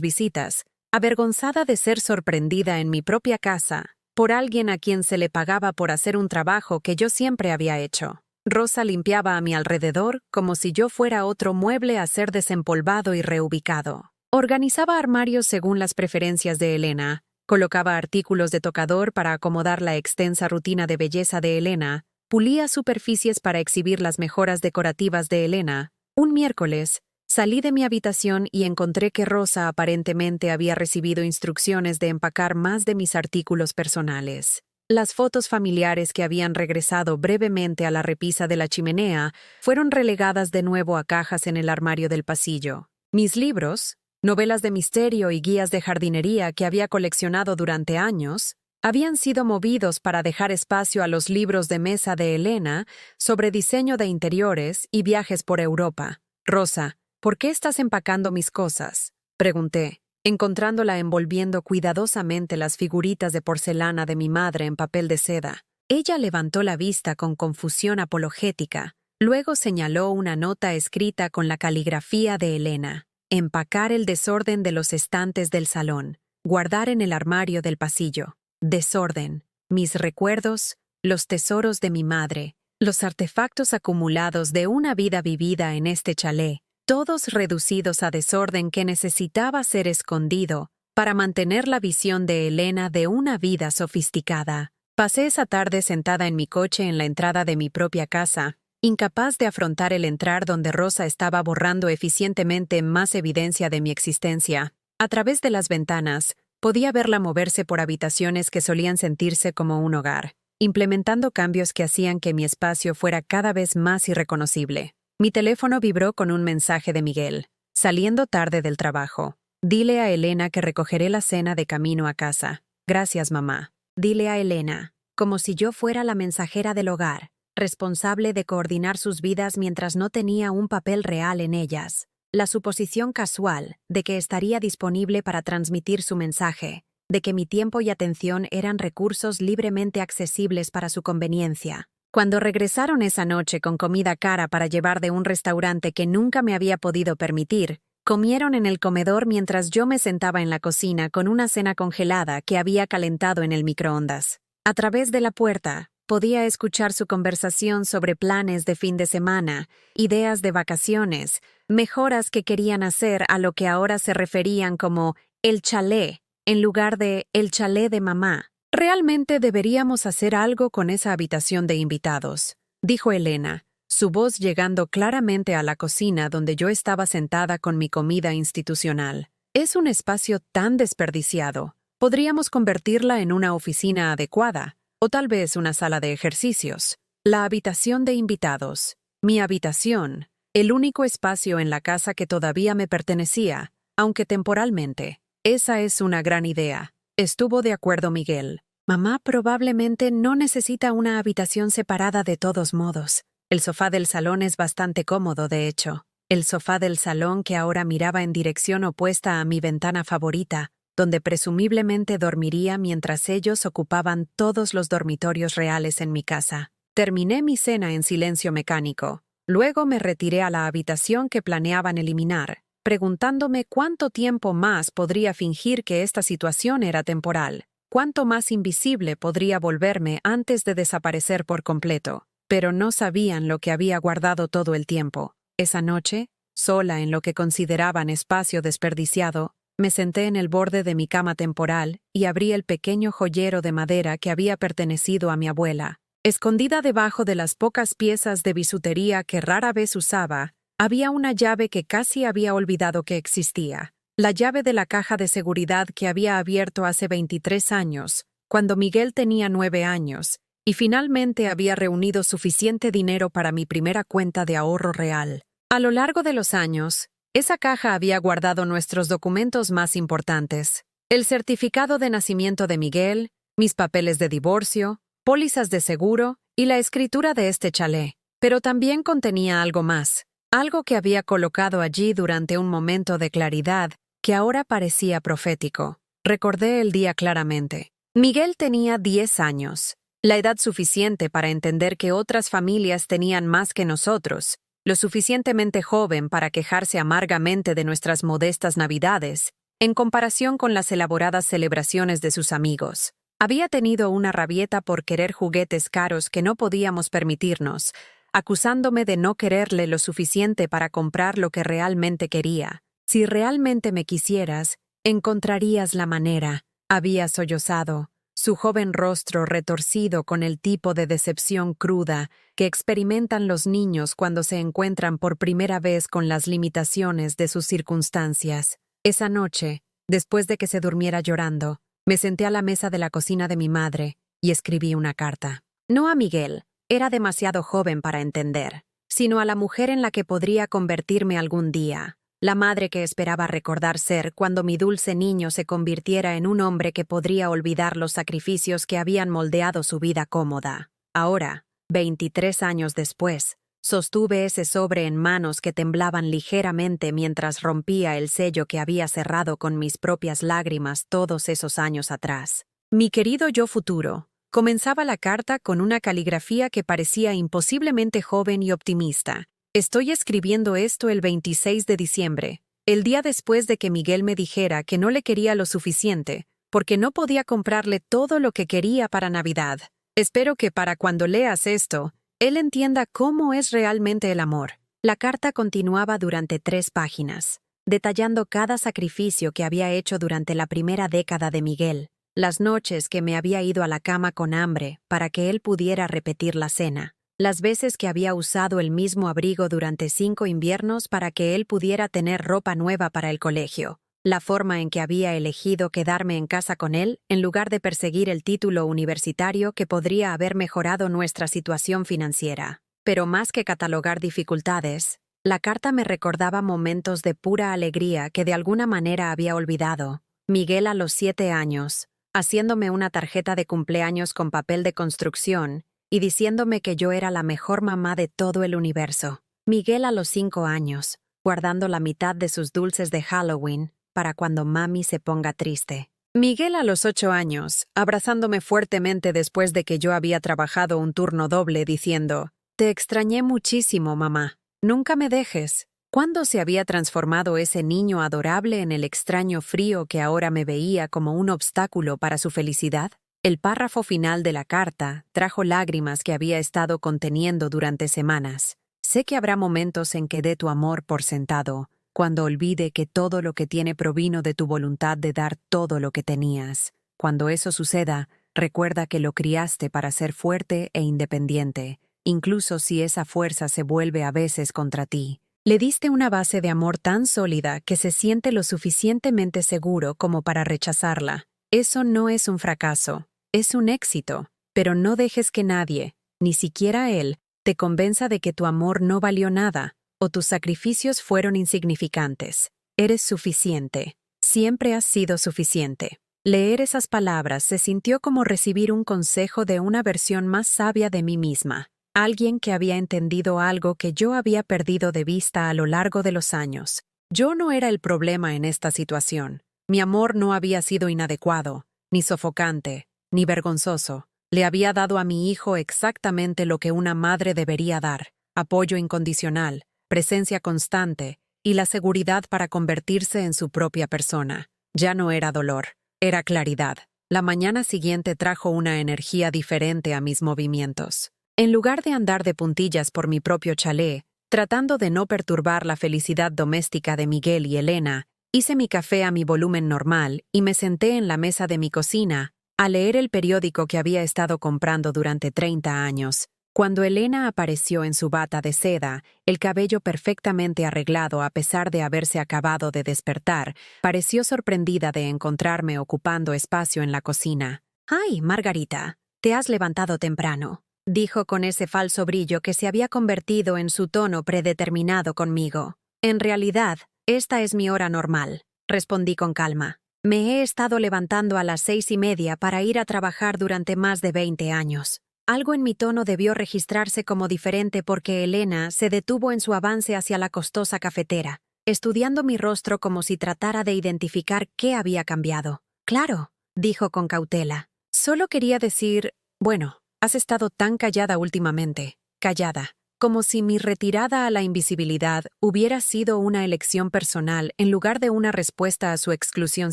Speaker 1: visitas, avergonzada de ser sorprendida en mi propia casa por alguien a quien se le pagaba por hacer un trabajo que yo siempre había hecho. Rosa limpiaba a mi alrededor como si yo fuera otro mueble a ser desempolvado y reubicado. Organizaba armarios según las preferencias de Elena, colocaba artículos de tocador para acomodar la extensa rutina de belleza de Elena, pulía superficies para exhibir las mejoras decorativas de Elena. Un miércoles, salí de mi habitación y encontré que Rosa aparentemente había recibido instrucciones de empacar más de mis artículos personales. Las fotos familiares que habían regresado brevemente a la repisa de la chimenea fueron relegadas de nuevo a cajas en el armario del pasillo. Mis libros, novelas de misterio y guías de jardinería que había coleccionado durante años, habían sido movidos para dejar espacio a los libros de mesa de Elena sobre diseño de interiores y viajes por Europa. «Rosa, ¿por qué estás empacando mis cosas?», pregunté, encontrándola envolviendo cuidadosamente las figuritas de porcelana de mi madre en papel de seda. Ella levantó la vista con confusión apologética. Luego señaló una nota escrita con la caligrafía de Elena. «Empacar el desorden de los estantes del salón. Guardar en el armario del pasillo. Desorden. Mis recuerdos, los tesoros de mi madre, los artefactos acumulados de una vida vivida en este chalet, todos reducidos a desorden que necesitaba ser escondido para mantener la visión de Elena de una vida sofisticada». Pasé esa tarde sentada en mi coche en la entrada de mi propia casa, incapaz de afrontar el entrar donde Rosa estaba borrando eficientemente más evidencia de mi existencia. A través de las ventanas, podía verla moverse por habitaciones que solían sentirse como un hogar, implementando cambios que hacían que mi espacio fuera cada vez más irreconocible. Mi teléfono vibró con un mensaje de Miguel. «Saliendo tarde del trabajo. Dile a Elena que recogeré la cena de camino a casa. Gracias, mamá». Dile a Elena, como si yo fuera la mensajera del hogar, responsable de coordinar sus vidas mientras no tenía un papel real en ellas. La suposición casual de que estaría disponible para transmitir su mensaje, de que mi tiempo y atención eran recursos libremente accesibles para su conveniencia. Cuando regresaron esa noche con comida cara para llevar de un restaurante que nunca me había podido permitir, comieron en el comedor mientras yo me sentaba en la cocina con una cena congelada que había calentado en el microondas. A través de la puerta, podía escuchar su conversación sobre planes de fin de semana, ideas de vacaciones, mejoras que querían hacer a lo que ahora se referían como el chalet, en lugar de el chalet de mamá. «Realmente deberíamos hacer algo con esa habitación de invitados», dijo Elena, su voz llegando claramente a la cocina donde yo estaba sentada con mi comida institucional. «Es un espacio tan desperdiciado. Podríamos convertirla en una oficina adecuada, o tal vez una sala de ejercicios. La habitación de invitados. Mi habitación. El único espacio en la casa que todavía me pertenecía, aunque temporalmente. Esa es una gran idea». Estuvo de acuerdo Miguel. «Mamá probablemente no necesita una habitación separada de todos modos. El sofá del salón es bastante cómodo, de hecho. El sofá del salón que ahora miraba en dirección opuesta a mi ventana favorita, donde presumiblemente dormiría mientras ellos ocupaban todos los dormitorios reales en mi casa. Terminé mi cena en silencio mecánico. Luego me retiré a la habitación que planeaban eliminar, preguntándome cuánto tiempo más podría fingir que esta situación era temporal, cuánto más invisible podría volverme antes de desaparecer por completo. Pero no sabían lo que había guardado todo el tiempo. Esa noche, sola en lo que consideraban espacio desperdiciado, me senté en el borde de mi cama temporal y abrí el pequeño joyero de madera que había pertenecido a mi abuela. Escondida debajo de las pocas piezas de bisutería que rara vez usaba, había una llave que casi había olvidado que existía. La llave de la caja de seguridad que había abierto hace 23 años, cuando Miguel tenía 9 años, y finalmente había reunido suficiente dinero para mi primera cuenta de ahorro real. A lo largo de los años, esa caja había guardado nuestros documentos más importantes: el certificado de nacimiento de Miguel, mis papeles de divorcio, pólizas de seguro y la escritura de este chalet. Pero también contenía algo más, algo que había colocado allí durante un momento de claridad que ahora parecía profético. Recordé el día claramente. Miguel tenía 10 años, la edad suficiente para entender que otras familias tenían más que nosotros, lo suficientemente joven para quejarse amargamente de nuestras modestas Navidades, en comparación con las elaboradas celebraciones de sus amigos. Había tenido una rabieta por querer juguetes caros que no podíamos permitirnos, acusándome de no quererle lo suficiente para comprar lo que realmente quería. Si realmente me quisieras, encontrarías la manera, había sollozado, su joven rostro retorcido con el tipo de decepción cruda que experimentan los niños cuando se encuentran por primera vez con las limitaciones de sus circunstancias. Esa noche, después de que se durmiera llorando, me senté a la mesa de la cocina de mi madre y escribí una carta. No a Miguel, era demasiado joven para entender, sino a la mujer en la que podría convertirme algún día, la madre que esperaba recordar ser cuando mi dulce niño se convirtiera en un hombre que podría olvidar los sacrificios que habían moldeado su vida cómoda. Ahora, 23 años después, sostuve ese sobre en manos que temblaban ligeramente mientras rompía el sello que había cerrado con mis propias lágrimas todos esos años atrás. Mi querido yo futuro, comenzaba la carta con una caligrafía que parecía imposiblemente joven y optimista. Estoy escribiendo esto el 26 de diciembre, el día después de que Miguel me dijera que no le quería lo suficiente, porque no podía comprarle todo lo que quería para Navidad. Espero que para cuando leas esto, él entienda cómo es realmente el amor. La carta continuaba durante 3 páginas, detallando cada sacrificio que había hecho durante la primera década de Miguel, las noches que me había ido a la cama con hambre para que él pudiera repetir la cena, las veces que había usado el mismo abrigo durante 5 inviernos para que él pudiera tener ropa nueva para el colegio, la forma en que había elegido quedarme en casa con él en lugar de perseguir el título universitario que podría haber mejorado nuestra situación financiera. Pero más que catalogar dificultades, la carta me recordaba momentos de pura alegría que de alguna manera había olvidado. Miguel a los 7 años, haciéndome una tarjeta de cumpleaños con papel de construcción y diciéndome que yo era la mejor mamá de todo el universo. Miguel a los 5 años, guardando la mitad de sus dulces de Halloween para cuando mami se ponga triste. Miguel a los 8 años, abrazándome fuertemente después de que yo había trabajado un turno doble diciendo, «Te extrañé muchísimo, mamá. Nunca me dejes». ¿Cuándo se había transformado ese niño adorable en el extraño frío que ahora me veía como un obstáculo para su felicidad? El párrafo final de la carta trajo lágrimas que había estado conteniendo durante semanas. Sé que habrá momentos en que dé tu amor por sentado, cuando olvide que todo lo que tiene provino de tu voluntad de dar todo lo que tenías. Cuando eso suceda, recuerda que lo criaste para ser fuerte e independiente, incluso si esa fuerza se vuelve a veces contra ti. Le diste una base de amor tan sólida que se siente lo suficientemente seguro como para rechazarla. Eso no es un fracaso, es un éxito, pero no dejes que nadie, ni siquiera él, te convenza de que tu amor no valió nada o tus sacrificios fueron insignificantes. Eres suficiente. Siempre has sido suficiente. Leer esas palabras se sintió como recibir un consejo de una versión más sabia de mí misma. Alguien que había entendido algo que yo había perdido de vista a lo largo de los años. Yo no era el problema en esta situación. Mi amor no había sido inadecuado, ni sofocante, ni vergonzoso. Le había dado a mi hijo exactamente lo que una madre debería dar: apoyo incondicional, presencia constante y la seguridad para convertirse en su propia persona. Ya no era dolor, era claridad. La mañana siguiente trajo una energía diferente a mis movimientos. En lugar de andar de puntillas por mi propio chalet, tratando de no perturbar la felicidad doméstica de Miguel y Elena, hice mi café a mi volumen normal y me senté en la mesa de mi cocina a leer el periódico que había estado comprando durante 30 años. Cuando Elena apareció en su bata de seda, el cabello perfectamente arreglado a pesar de haberse acabado de despertar, pareció sorprendida de encontrarme ocupando espacio en la cocina. «¡Ay, Margarita! Te has levantado temprano», dijo con ese falso brillo que se había convertido en su tono predeterminado conmigo. «En realidad, esta es mi hora normal», respondí con calma. «Me he estado levantando a las 6:30 para ir a trabajar durante más de 20 años». Algo en mi tono debió registrarse como diferente porque Elena se detuvo en su avance hacia la costosa cafetera, estudiando mi rostro como si tratara de identificar qué había cambiado. «Claro», dijo con cautela. «Solo quería decir, bueno, has estado tan callada últimamente, callada, como si mi retirada a la invisibilidad hubiera sido una elección personal en lugar de una respuesta a su exclusión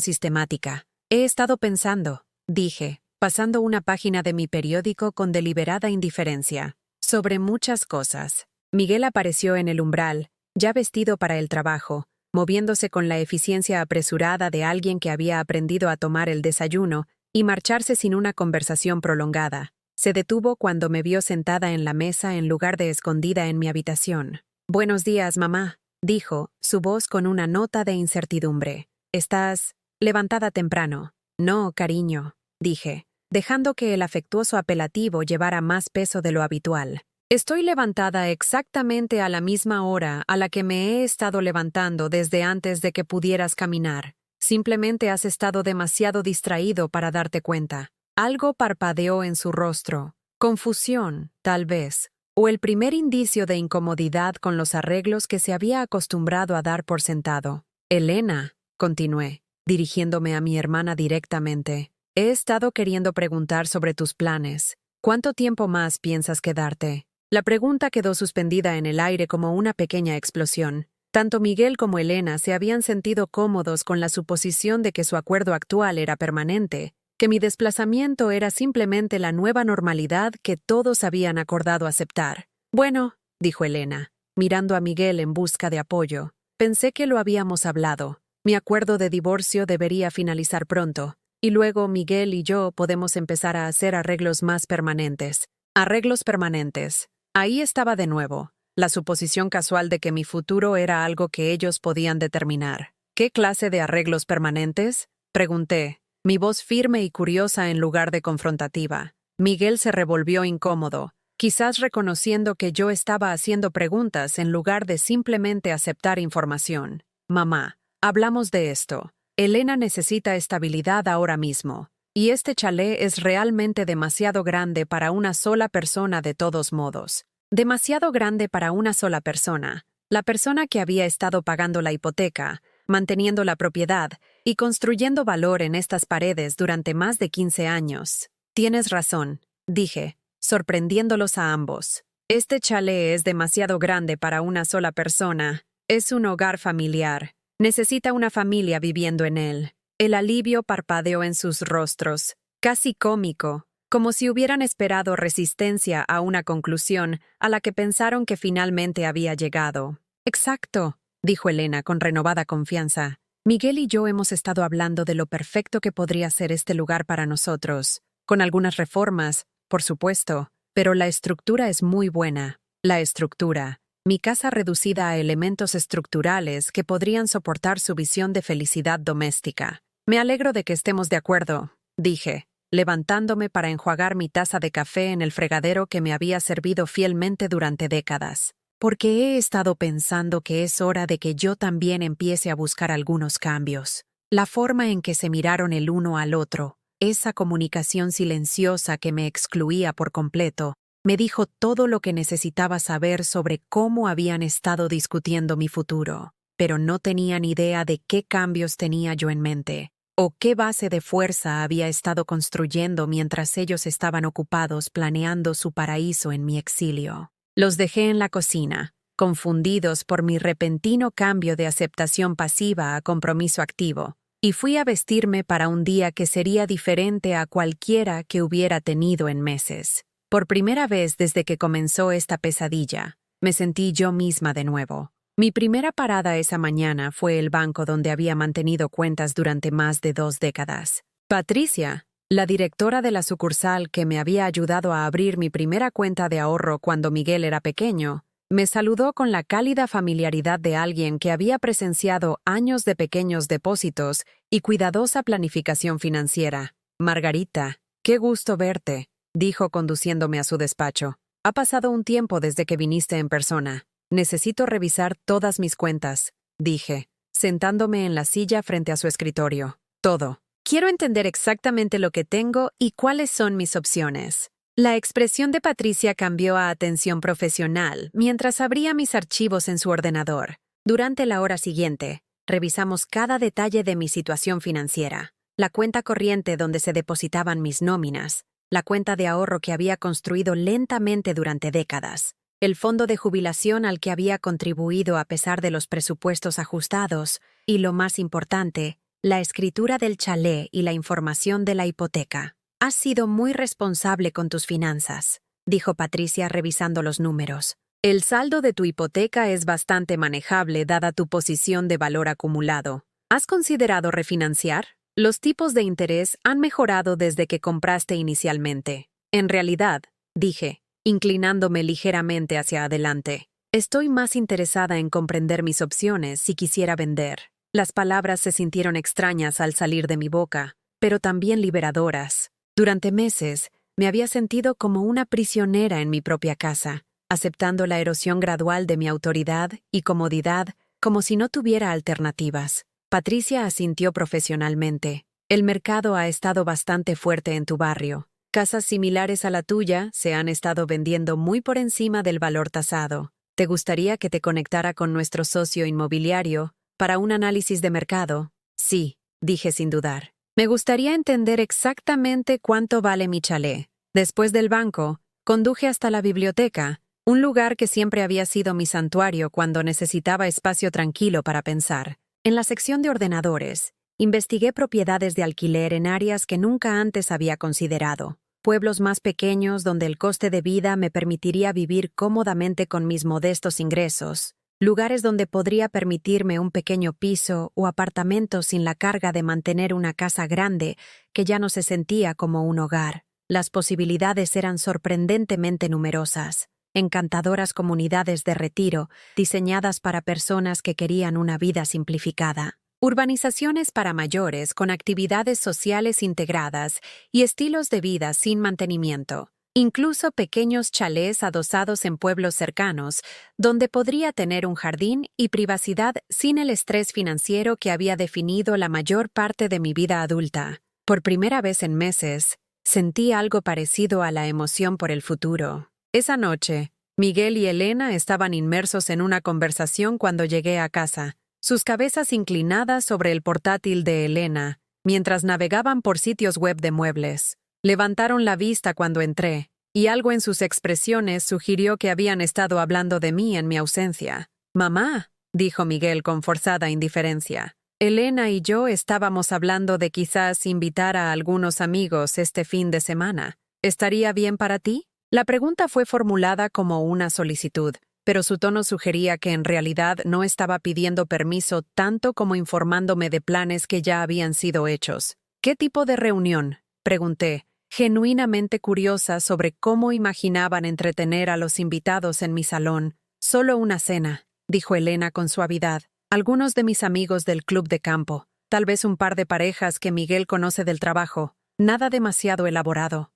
Speaker 1: sistemática. He estado pensando», dije, pasando una página de mi periódico con deliberada indiferencia, «sobre muchas cosas». Miguel apareció en el umbral, ya vestido para el trabajo, moviéndose con la eficiencia apresurada de alguien que había aprendido a tomar el desayuno y marcharse sin una conversación prolongada. Se detuvo cuando me vio sentada en la mesa en lugar de escondida en mi habitación. «Buenos días, mamá», dijo, su voz con una nota de incertidumbre. «¿Estás levantada temprano?» «No, cariño», dije, dejando que el afectuoso apelativo llevara más peso de lo habitual. «Estoy levantada exactamente a la misma hora a la que me he estado levantando desde antes de que pudieras caminar. Simplemente has estado demasiado distraído para darte cuenta». Algo parpadeó en su rostro. Confusión, tal vez, o el primer indicio de incomodidad con los arreglos que se había acostumbrado a dar por sentado. «Elena», continué, dirigiéndome a mi hermana directamente, «he estado queriendo preguntar sobre tus planes. ¿Cuánto tiempo más piensas quedarte?» La pregunta quedó suspendida en el aire como una pequeña explosión. Tanto Miguel como Elena se habían sentido cómodos con la suposición de que su acuerdo actual era permanente, que mi desplazamiento era simplemente la nueva normalidad que todos habían acordado aceptar. «Bueno», dijo Elena, mirando a Miguel en busca de apoyo, «pensé que lo habíamos hablado. Mi acuerdo de divorcio debería finalizar pronto, y luego Miguel y yo podemos empezar a hacer arreglos más permanentes». Arreglos permanentes. Ahí estaba de nuevo, la suposición casual de que mi futuro era algo que ellos podían determinar. «¿Qué clase de arreglos permanentes?», pregunté, mi voz firme y curiosa en lugar de confrontativa. Miguel se revolvió incómodo, quizás reconociendo que yo estaba haciendo preguntas en lugar de simplemente aceptar información. «Mamá, hablamos de esto. Elena necesita estabilidad ahora mismo, y este chalet es realmente demasiado grande para una sola persona de todos modos. Demasiado grande para una sola persona. La persona que había estado pagando la hipoteca, manteniendo la propiedad y construyendo valor en estas paredes durante más de 15 años. Tienes razón», dije, sorprendiéndolos a ambos. «Este chalet es demasiado grande para una sola persona. Es un hogar familiar. Necesita una familia viviendo en él». El alivio parpadeó en sus rostros, casi cómico, como si hubieran esperado resistencia a una conclusión a la que pensaron que finalmente había llegado. «Exacto», dijo Elena con renovada confianza. «Miguel y yo hemos estado hablando de lo perfecto que podría ser este lugar para nosotros, con algunas reformas, por supuesto, pero la estructura es muy buena. La estructura, mi casa reducida a elementos estructurales que podrían soportar su visión de felicidad doméstica. Me alegro de que estemos de acuerdo», dije, levantándome para enjuagar mi taza de café en el fregadero que me había servido fielmente durante décadas. «Porque he estado pensando que es hora de que yo también empiece a buscar algunos cambios. La forma en que se miraron el uno al otro, esa comunicación silenciosa que me excluía por completo, me dijo todo lo que necesitaba saber sobre cómo habían estado discutiendo mi futuro, pero no tenían idea de qué cambios tenía yo en mente. ¿O qué base de fuerza había estado construyendo mientras ellos estaban ocupados planeando su paraíso en mi exilio? Los dejé en la cocina, confundidos por mi repentino cambio de aceptación pasiva a compromiso activo, y fui a vestirme para un día que sería diferente a cualquiera que hubiera tenido en meses. Por primera vez desde que comenzó esta pesadilla, me sentí yo misma de nuevo. Mi primera parada esa mañana fue el banco donde había mantenido cuentas durante más de 2 décadas. Patricia, la directora de la sucursal que me había ayudado a abrir mi primera cuenta de ahorro cuando Miguel era pequeño, me saludó con la cálida familiaridad de alguien que había presenciado años de pequeños depósitos y cuidadosa planificación financiera. «Margarita, qué gusto verte», dijo conduciéndome a su despacho. «Ha pasado un tiempo desde que viniste en persona. Necesito revisar todas mis cuentas», dije, sentándome en la silla frente a su escritorio. «Todo. Quiero entender exactamente lo que tengo y cuáles son mis opciones». La expresión de Patricia cambió a atención profesional mientras abría mis archivos en su ordenador. Durante la hora siguiente, revisamos cada detalle de mi situación financiera. La cuenta corriente donde se depositaban mis nóminas, la cuenta de ahorro que había construido lentamente durante décadas, el fondo de jubilación al que había contribuido a pesar de los presupuestos ajustados y, lo más importante, la escritura del chalet y la información de la hipoteca. «Has sido muy responsable con tus finanzas», dijo Patricia revisando los números. «El saldo de tu hipoteca es bastante manejable dada tu posición de valor acumulado. ¿Has considerado refinanciar? Los tipos de interés han mejorado desde que compraste inicialmente». «En realidad», dije, inclinándome ligeramente hacia adelante, «estoy más interesada en comprender mis opciones si quisiera vender». Las palabras se sintieron extrañas al salir de mi boca, pero también liberadoras. Durante meses, me había sentido como una prisionera en mi propia casa, aceptando la erosión gradual de mi autoridad y comodidad como si no tuviera alternativas. Patricia asintió profesionalmente. «El mercado ha estado bastante fuerte en tu barrio. Casas similares a la tuya se han estado vendiendo muy por encima del valor tasado. ¿Te gustaría que te conectara con nuestro socio inmobiliario para un análisis de mercado?» «Sí», dije sin dudar. «Me gustaría entender exactamente cuánto vale mi chalet». Después del banco, conduje hasta la biblioteca, un lugar que siempre había sido mi santuario cuando necesitaba espacio tranquilo para pensar. En la sección de ordenadores, investigué propiedades de alquiler en áreas que nunca antes había considerado. Pueblos más pequeños donde el coste de vida me permitiría vivir cómodamente con mis modestos ingresos. Lugares donde podría permitirme un pequeño piso o apartamento sin la carga de mantener una casa grande que ya no se sentía como un hogar. Las posibilidades eran sorprendentemente numerosas. Encantadoras comunidades de retiro diseñadas para personas que querían una vida simplificada. Urbanizaciones para mayores con actividades sociales integradas y estilos de vida sin mantenimiento. Incluso pequeños chalés adosados en pueblos cercanos, donde podría tener un jardín y privacidad sin el estrés financiero que había definido la mayor parte de mi vida adulta. Por primera vez en meses, sentí algo parecido a la emoción por el futuro. Esa noche, Miguel y Elena estaban inmersos en una conversación cuando llegué a casa, sus cabezas inclinadas sobre el portátil de Elena, mientras navegaban por sitios web de muebles. Levantaron la vista cuando entré, y algo en sus expresiones sugirió que habían estado hablando de mí en mi ausencia. «Mamá», dijo Miguel con forzada indiferencia. «Elena y yo estábamos hablando de quizás invitar a algunos amigos este fin de semana. ¿Estaría bien para ti?» La pregunta fue formulada como una solicitud, pero su tono sugería que en realidad no estaba pidiendo permiso tanto como informándome de planes que ya habían sido hechos. «¿Qué tipo de reunión?», pregunté, genuinamente curiosa sobre cómo imaginaban entretener a los invitados en mi salón. «Solo una cena», dijo Elena con suavidad. «Algunos de mis amigos del club de campo, tal vez un par de parejas que Miguel conoce del trabajo. Nada demasiado elaborado,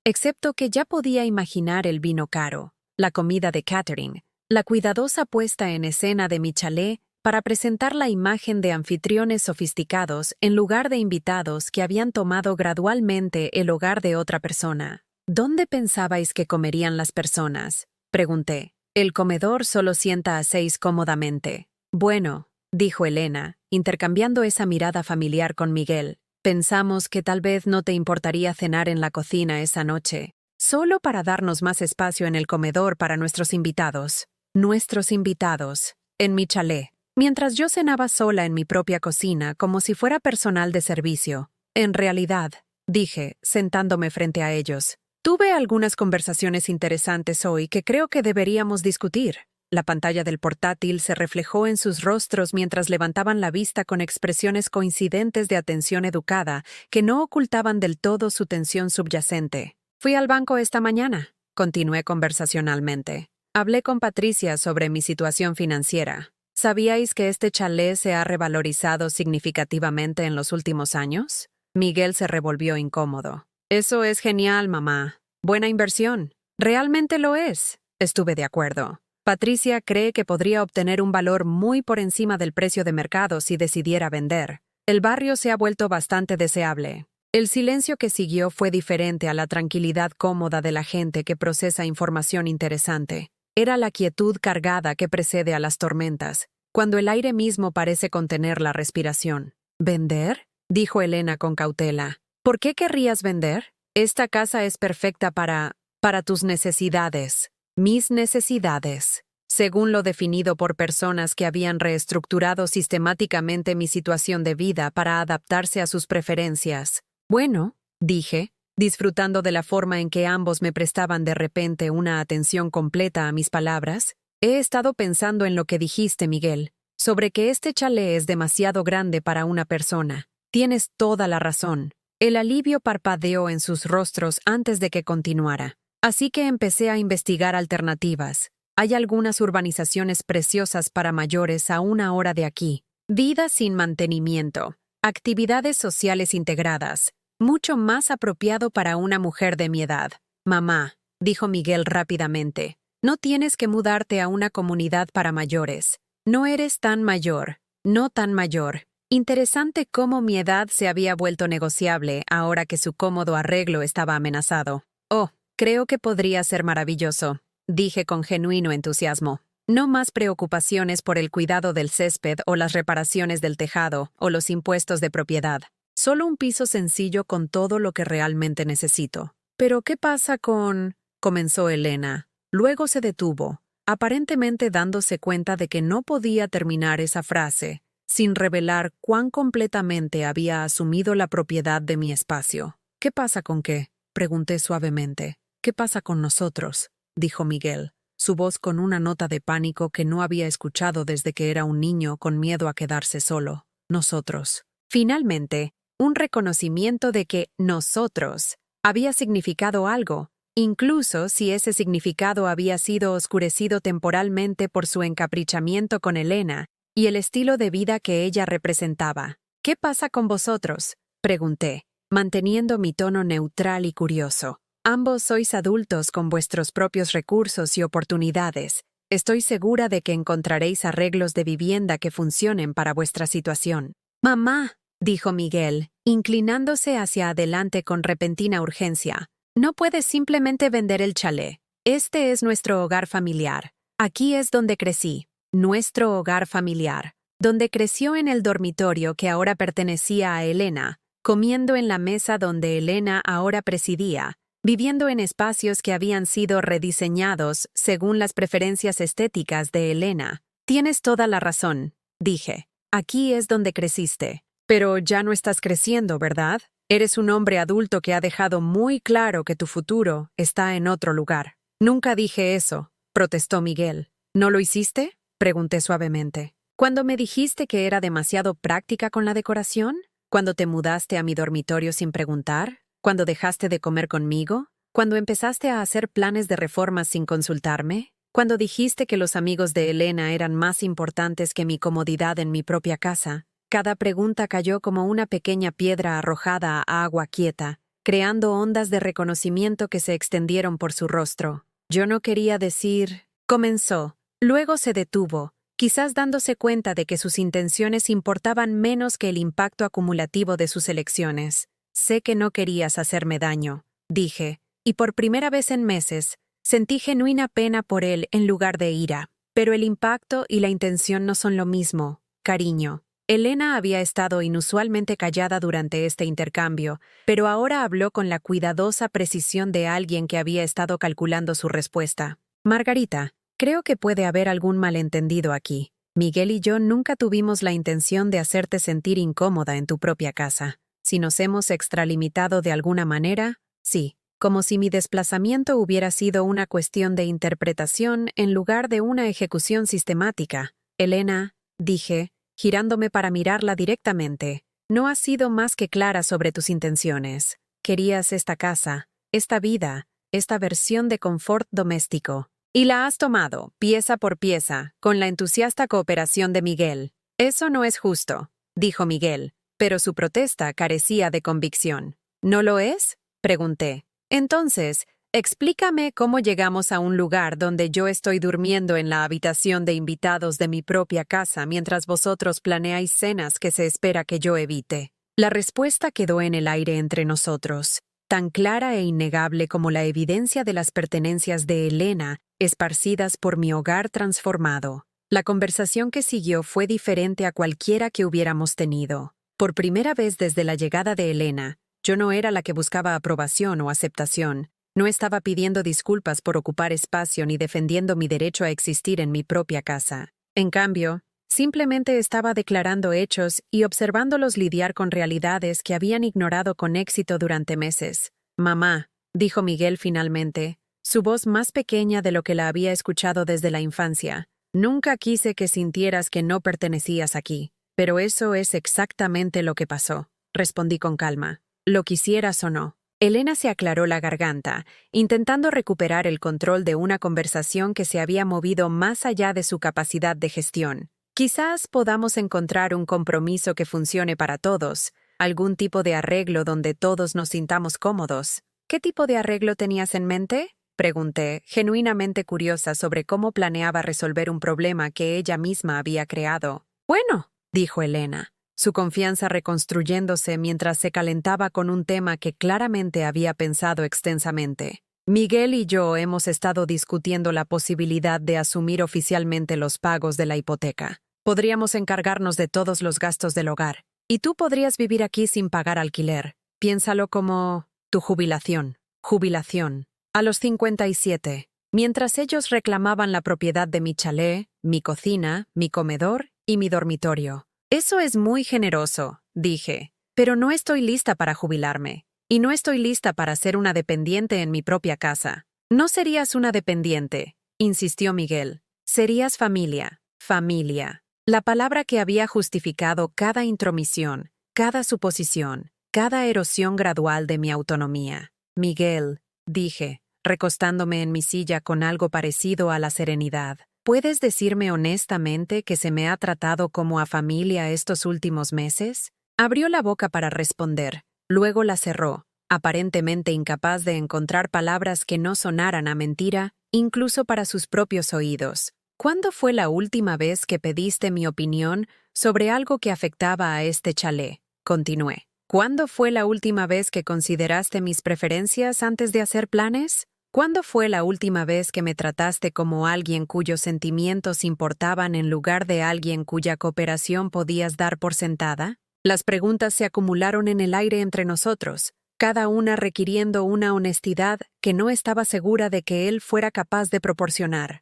Speaker 1: excepto que ya podía imaginar el vino caro, la comida de catering, la cuidadosa puesta en escena de mi chalet para presentar la imagen de anfitriones sofisticados en lugar de invitados que habían tomado gradualmente el hogar de otra persona. «¿Dónde pensabais que comerían las personas?», pregunté. «El comedor solo sienta a 6 cómodamente». «Bueno», dijo Elena, intercambiando esa mirada familiar con Miguel. Pensamos que tal vez no te importaría cenar en la cocina esa noche, solo para darnos más espacio en el comedor para nuestros invitados. Nuestros invitados, en mi chalet. Mientras yo cenaba sola en mi propia cocina como si fuera personal de servicio. En realidad, dije, sentándome frente a ellos, tuve algunas conversaciones interesantes hoy que creo que deberíamos discutir. La pantalla del portátil se reflejó en sus rostros mientras levantaban la vista con expresiones coincidentes de atención educada que no ocultaban del todo su tensión subyacente. Fui al banco esta mañana, continué conversacionalmente. Hablé con Patricia sobre mi situación financiera. ¿Sabíais que este chalet se ha revalorizado significativamente en los últimos años? Miguel se revolvió incómodo. Eso es genial, mamá. Buena inversión. Realmente lo es. Estuve de acuerdo. Patricia cree que podría obtener un valor muy por encima del precio de mercado si decidiera vender. El barrio se ha vuelto bastante deseable. El silencio que siguió fue diferente a la tranquilidad cómoda de la gente que procesa información interesante. Era la quietud cargada que precede a las tormentas, cuando el aire mismo parece contener la respiración. ¿Vender?, dijo Elena con cautela. ¿Por qué querrías vender? Esta casa es perfecta para tus necesidades. Mis necesidades, según lo definido por personas que habían reestructurado sistemáticamente mi situación de vida para adaptarse a sus preferencias. Bueno, dije, disfrutando de la forma en que ambos me prestaban de repente una atención completa a mis palabras. He estado pensando en lo que dijiste, Miguel, sobre que este chalet es demasiado grande para una persona. Tienes toda la razón. El alivio parpadeó en sus rostros antes de que continuara. Así que empecé a investigar alternativas. Hay algunas urbanizaciones preciosas para mayores a 1 hora de aquí. Vida sin mantenimiento. Actividades sociales integradas. Mucho más apropiado para una mujer de mi edad. Mamá, dijo Miguel rápidamente, no tienes que mudarte a una comunidad para mayores. No eres tan mayor. No tan mayor. Interesante cómo mi edad se había vuelto negociable ahora que su cómodo arreglo estaba amenazado. Oh, creo que podría ser maravilloso, dije con genuino entusiasmo. No más preocupaciones por el cuidado del césped o las reparaciones del tejado o los impuestos de propiedad. Solo un piso sencillo con todo lo que realmente necesito. ¿Pero qué pasa con...? Comenzó Elena. Luego se detuvo, aparentemente dándose cuenta de que no podía terminar esa frase, sin revelar cuán completamente había asumido la propiedad de mi espacio. ¿Qué pasa con qué?, pregunté suavemente. ¿Qué pasa con nosotros?, dijo Miguel, su voz con una nota de pánico que no había escuchado desde que era un niño con miedo a quedarse solo. Nosotros. Finalmente, un reconocimiento de que nosotros había significado algo, incluso si ese significado había sido oscurecido temporalmente por su encaprichamiento con Elena y el estilo de vida que ella representaba. ¿Qué pasa con vosotros?, pregunté, manteniendo mi tono neutral y curioso. Ambos sois adultos con vuestros propios recursos y oportunidades. Estoy segura de que encontraréis arreglos de vivienda que funcionen para vuestra situación. Mamá, dijo Miguel, inclinándose hacia adelante con repentina urgencia, no puedes simplemente vender el chalet. Este es nuestro hogar familiar. Aquí es donde crecí. Nuestro hogar familiar. Donde creció en el dormitorio que ahora pertenecía a Elena, comiendo en la mesa donde Elena ahora presidía, viviendo en espacios que habían sido rediseñados según las preferencias estéticas de Elena. Tienes toda la razón, dije. Aquí es donde creciste. Pero ya no estás creciendo, ¿verdad? Eres un hombre adulto que ha dejado muy claro que tu futuro está en otro lugar. Nunca dije eso, protestó Miguel. ¿No lo hiciste?, pregunté suavemente. ¿Cuando me dijiste que era demasiado práctica con la decoración? ¿Cuando te mudaste a mi dormitorio sin preguntar? ¿Cuando dejaste de comer conmigo? ¿Cuando empezaste a hacer planes de reformas sin consultarme? ¿Cuando dijiste que los amigos de Elena eran más importantes que mi comodidad en mi propia casa? Cada pregunta cayó como una pequeña piedra arrojada a agua quieta, creando ondas de reconocimiento que se extendieron por su rostro. Yo no quería decir... Comenzó. Luego se detuvo, quizás dándose cuenta de que sus intenciones importaban menos que el impacto acumulativo de sus elecciones. Sé que no querías hacerme daño, dije, y por primera vez en meses, sentí genuina pena por él en lugar de ira. Pero el impacto y la intención no son lo mismo, cariño. Elena había estado inusualmente callada durante este intercambio, pero ahora habló con la cuidadosa precisión de alguien que había estado calculando su respuesta. Margarita, creo que puede haber algún malentendido aquí. Miguel y yo nunca tuvimos la intención de hacerte sentir incómoda en tu propia casa. Si nos hemos extralimitado de alguna manera, sí, como si mi desplazamiento hubiera sido una cuestión de interpretación en lugar de una ejecución sistemática. Elena, dije, girándome para mirarla directamente, no has sido más que clara sobre tus intenciones. Querías esta casa, esta vida, esta versión de confort doméstico. Y la has tomado, pieza por pieza, con la entusiasta cooperación de Miguel. Eso no es justo, dijo Miguel, pero su protesta carecía de convicción. ¿No lo es?, pregunté. Entonces, explícame cómo llegamos a un lugar donde yo estoy durmiendo en la habitación de invitados de mi propia casa mientras vosotros planeáis cenas que se espera que yo evite. La respuesta quedó en el aire entre nosotros, tan clara e innegable como la evidencia de las pertenencias de Elena esparcidas por mi hogar transformado. La conversación que siguió fue diferente a cualquiera que hubiéramos tenido. Por primera vez desde la llegada de Elena, yo no era la que buscaba aprobación o aceptación. No estaba pidiendo disculpas por ocupar espacio ni defendiendo mi derecho a existir en mi propia casa. En cambio, simplemente estaba declarando hechos y observándolos lidiar con realidades que habían ignorado con éxito durante meses. Mamá, dijo Miguel finalmente, su voz más pequeña de lo que la había escuchado desde la infancia. Nunca quise que sintieras que no pertenecías aquí, pero eso es exactamente lo que pasó, respondí con calma. Lo quisieras o no. Elena se aclaró la garganta, intentando recuperar el control de una conversación que se había movido más allá de su capacidad de gestión. Quizás podamos encontrar un compromiso que funcione para todos, algún tipo de arreglo donde todos nos sintamos cómodos. ¿Qué tipo de arreglo tenías en mente?, pregunté, genuinamente curiosa sobre cómo planeaba resolver un problema que ella misma había creado. Bueno, dijo Elena, su confianza reconstruyéndose mientras se calentaba con un tema que claramente había pensado extensamente. Miguel y yo hemos estado discutiendo la posibilidad de asumir oficialmente los pagos de la hipoteca. Podríamos encargarnos de todos los gastos del hogar. Y tú podrías vivir aquí sin pagar alquiler. Piénsalo como tu jubilación. Jubilación. A los 57, mientras ellos reclamaban la propiedad de mi chalet, mi cocina, mi comedor y mi dormitorio. Eso es muy generoso, dije, pero no estoy lista para jubilarme. Y no estoy lista para ser una dependiente en mi propia casa. No serías una dependiente, insistió Miguel. Serías familia. Familia. La palabra que había justificado cada intromisión, cada suposición, cada erosión gradual de mi autonomía. Miguel, dije, recostándome en mi silla con algo parecido a la serenidad. ¿Puedes decirme honestamente que se me ha tratado como a familia estos últimos meses? Abrió la boca para responder, luego la cerró, aparentemente incapaz de encontrar palabras que no sonaran a mentira, incluso para sus propios oídos. ¿Cuándo fue la última vez que pediste mi opinión sobre algo que afectaba a este chalet? Continué. ¿Cuándo fue la última vez que consideraste mis preferencias antes de hacer planes? ¿Cuándo fue la última vez que me trataste como alguien cuyos sentimientos importaban en lugar de alguien cuya cooperación podías dar por sentada? Las preguntas se acumularon en el aire entre nosotros, cada una requiriendo una honestidad que no estaba segura de que él fuera capaz de proporcionar.